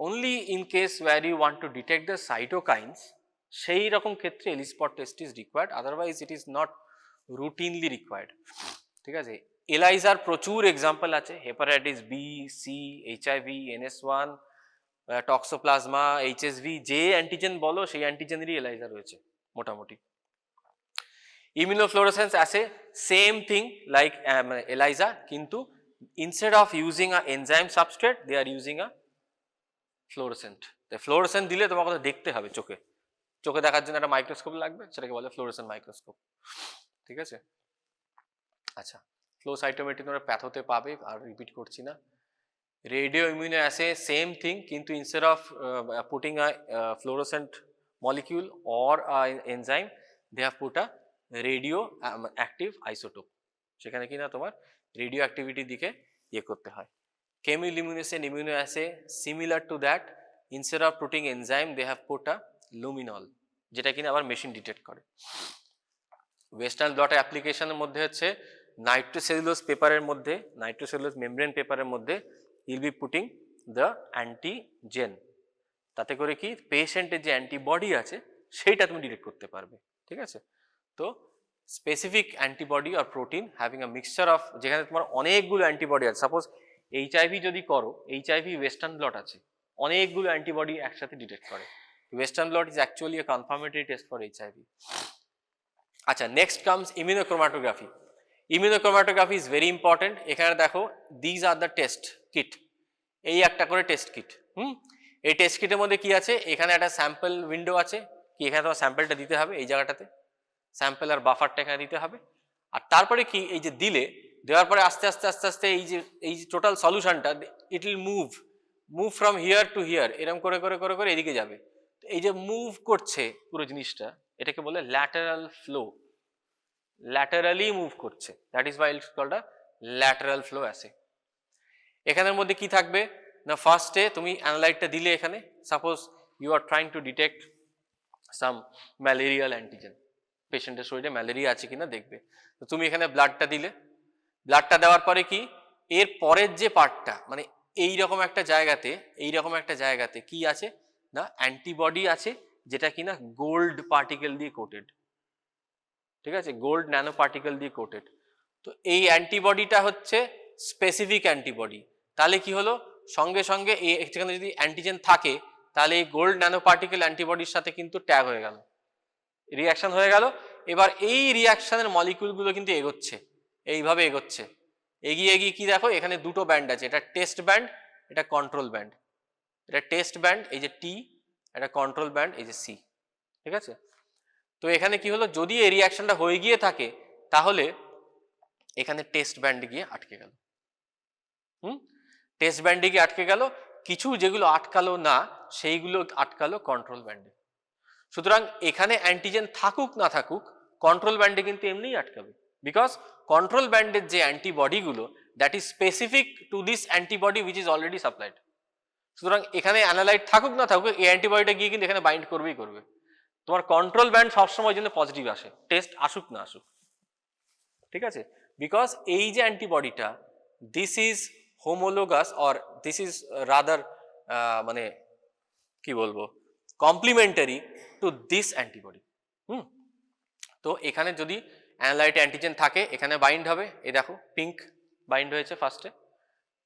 Speaker 1: only in case where you want to detect the cytokines, সেই রকম ক্ষেত্রে ELISpot test is required, otherwise it is not routinely required. ঠিক আছে, এলাইজার প্রচুর এক্সাম্পল আছে, hepatitis B, C, HIV, NS1, toxoplasma, HSV, যে অ্যান্টিজেন বলো সেই অ্যান্টিজেনেরই এলাইজা রয়েছে মোটামুটি। ইমিউনোফ্লোরেসেন্স আছে, সেম থিং লাইক এলাইজা, কিন্তু instead of using a enzyme substrate they are using a fluorescent। Fluorescent দিলে তোমাকে কথা দেখতে হবে, চোখে চোখে দেখার জন্য একটা মাইক্রোস্কোপ লাগবে, সেটাকে বলে ফ্লোরোসেন্ট মাইক্রোস্কোপ। ঠিক আছে, আচ্ছা, ফ্লো সাইটোমেট্রি তোমরা প্যাথোতে পাবে, আর রিপিট করছি না। Radio immuno assay same thing, কিন্তু instead of putting a fluorescent molecule or enzyme they have put a radioactive isotope, সেখানে কিনা তোমার রেডিও অ্যাক্টিভিটির দিকে ইয়ে করতে হয়। Chemiluminescent immunoassay similar to that, instead of putting enzyme they have put a luminol, যেটা কিনা আবার মেশিন ডিটেক্ট করে। ওয়েস্টার্ন ব্লট অ্যাপ্লিকেশনের মধ্যে হচ্ছে নাইট্রোসেলুলোজ পেপারের মধ্যে, নাইট্রোসেলুলোজ মেমব্রেন পেপারের মধ্যে ইল বি পুটিং দ্য অ্যান্টিজেন, তাতে করে কি পেশেন্টের যে অ্যান্টিবডি আছে সেইটা তুমি ডিটেক্ট করতে পারবে। ঠিক আছে, তো স্পেসিফিক অ্যান্টিবডি আর protein having a mixture of, যেখানে তোমার অনেকগুলো অ্যান্টিবডি আছে, সাপোজ এইচআইভি যদি করো, এইচআইভি ওয়েস্টার্ন ব্লট আছে, অনেকগুলো অ্যান্টিবডি একসাথে ডিটেক্ট করে। Western blot is actually a confirmatory test for HIV. আচ্ছা, next comes immunochromatography. Immunochromatography is very important. এখানে দেখো these are the test kit, এই একটা করে টেস্ট কিট। এই টেস্ট কিটের মধ্যে কি আছে, এখানে একটা স্যাম্পল উইন্ডো আছে, কি এখানে তোমার স্যাম্পলটা দিতে হবে এই জায়গাটাতে, স্যাম্পল আর বাফারটা এখানে দিতে হবে। আর তারপরে কি, এই যে দিলে, দেওয়ার পরে আস্তে আস্তে আস্তে আস্তে এই যে টোটাল সলিউশনটা it will move from here to here, এরকম করে করে করে করে এদিকে যাবে। এই যে মুভ করছে পুরো জিনিসটা, এটাকে বলে ল্যাটারাল ফ্লো, ল্যাটারালি মুভ করছে, that is why it's called a lateral flow assay. এখানের মধ্যে কি থাকবে না, ফার্স্টে তুমি অ্যানালাইটটা দিলে, এখানে suppose you are trying to detect some malarial antigen, পেশেন্টের শরীরে ম্যালেরিয়া আছে কিনা দেখবে, তো তুমি এখানে ব্লাডটা দিলে, ব্লাডটা দেওয়ার পরে কি, এর পরের যে পার্টটা, মানে এইরকম একটা জায়গাতে কি আছে না, অ্যান্টিবডি আছে, যেটা কিনা গোল্ড পার্টিকেল দিয়ে কোটেড। ঠিক আছে, গোল্ড ন্যানো পার্টিকেল দিয়ে কোটেড। তো এই অ্যান্টিবডিটা হচ্ছে স্পেসিফিক অ্যান্টিবডি। তাহলে কি হলো, সঙ্গে সঙ্গে এখানে যদি অ্যান্টিজেন থাকে, তাহলে এই গোল্ড ন্যানো পার্টিকেল অ্যান্টিবডির সাথে কিন্তু ট্যাগ হয়ে গেল, রিয়াকশন হয়ে গেল। এবার এই রিয়াকশনের মলিকিউলগুলো কিন্তু এগোচ্ছে, এইভাবে এগোচ্ছে, এগিয়ে এগিয়ে কি দেখো, এখানে দুটো ব্যান্ড আছে, এটা টেস্ট ব্যান্ড, এটা কন্ট্রোল ব্যান্ড। এটা টেস্ট ব্যান্ড এই যে টি, এটা কন্ট্রোল ব্যান্ড এই যে সি। ঠিক আছে, তো এখানে কি হলো, যদি এই রিয়াকশনটা হয়ে গিয়ে থাকে, তাহলে এখানে টেস্ট ব্যান্ডে গিয়ে আটকে গেল। টেস্ট ব্যান্ডে গিয়ে আটকে গেল, কিছু যেগুলো আটকালো না সেইগুলো আটকালো কন্ট্রোল ব্যান্ডে। সুতরাং এখানে অ্যান্টিজেন থাকুক না থাকুক, কন্ট্রোল ব্যান্ডে কিন্তু এমনিই আটকাবে, বিকজ কন্ট্রোল ব্যান্ডের যে অ্যান্টিবডিগুলো, that is specific to this antibody which is already supplied. সুতরাং এখানে অ্যানালাইট থাকুক না থাকুক, এই অ্যান্টিবডিটা গিয়ে কিন্তু এখানে বাইন্ড করবেই করবে। তোমার কন্ট্রোল ব্যান্ড সবসময় জন্য পজিটিভ আসে, টেস্ট আসুক না আসুক। ঠিক আছে, বিকজ এই যে অ্যান্টিবডিটা, this is homologous or this is rather মানে কি বলবো, কমপ্লিমেন্টারি টু দিস অ্যান্টিবডি। তো এখানে যদি অ্যানালাইট অ্যান্টিজেন থাকে, এখানে বাইন্ড হবে, এই দেখো পিঙ্ক বাইন্ড হয়েছে ফার্স্টে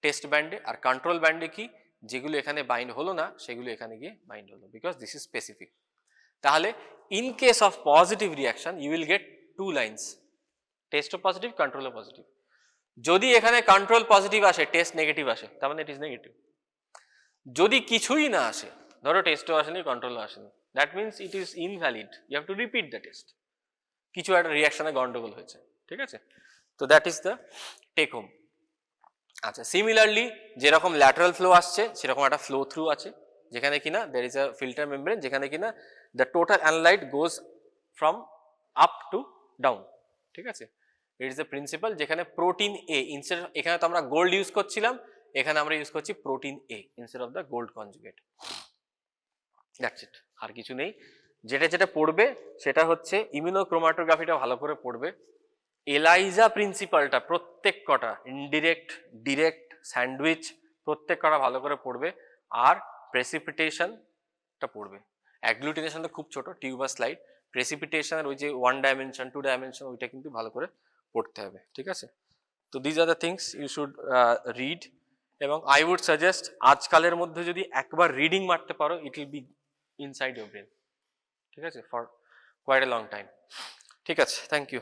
Speaker 1: টেস্ট ব্যান্ডে, আর কন্ট্রোল ব্যান্ডে কি, যেগুলো এখানে বাইন্ড হলো না সেগুলো এখানে গিয়ে বাইন্ড হলো, বিকজ দিস ইজ স্পেসিফিক। তাহলে in case of positive reaction you will get two lines, টেস্টও পজিটিভ, কন্ট্রোলও পজিটিভ। যদি এখানে কন্ট্রোল পজিটিভ আসে, টেস্ট নেগেটিভ আসে, তার মানে ইট ইজ নেগেটিভ। যদি কিছুই না আসে, ধরো টেস্টও আসেনি, কন্ট্রোলও আসেনি, that means it is invalid, you have to repeat the test, কিছু একটা রিয়াকশনে গন্ডগোল হয়েছে। ঠিক আছে, তো that is the take home. আচ্ছা, সিমিলারলি যেরকম ল্যাটারাল ফ্লো আসছে, সেরকম একটা ফ্লো থ্রু আছে, যেখানে কিনা there is a filter membrane, যেখানে কিনা the total analyte goes from up to down. ঠিক আছে, ইট ইজ দ্য প্রিন্সিপাল, যেখানে প্রোটিন এ ইনস্টেড, এখানে তো আমরা গোল্ড ইউজ করছিলাম, এখানে আমরা ইউজ করছি protein A instead of the gold conjugate. That's it, আর কিছু নেই। যেটা যেটা পড়বে সেটা হচ্ছে ইমিউনোক্রোমাটোগ্রাফিটা ভালো করে পড়বে, এলাইজা প্রিন্সিপালটা প্রত্যেক কটা, ইনডিরেক্ট, ডিরেক্ট, স্যান্ডউইচ, প্রত্যেক কটা ভালো করে পড়বে, আর প্রেসিপিটেশনটা পড়বে। অ্যাগ্লুটিনেশনটা খুব ছোট, টিউবার স্লাইড, প্রেসিপিটেশনের ওই যে 1 ডাইমেনশন 2 ডাইমেনশন ওইটা কিন্তু ভালো করে পড়তে হবে, ঠিক আছে? তো these are the things you should read, এবং আই উড সাজেস্ট আজকালের মধ্যে যদি একবার রিডিং মারতে পারো, it will be inside your brain, ঠিক আছে, for quite a long time. ঠিক আছে, থ্যাংক ইউ।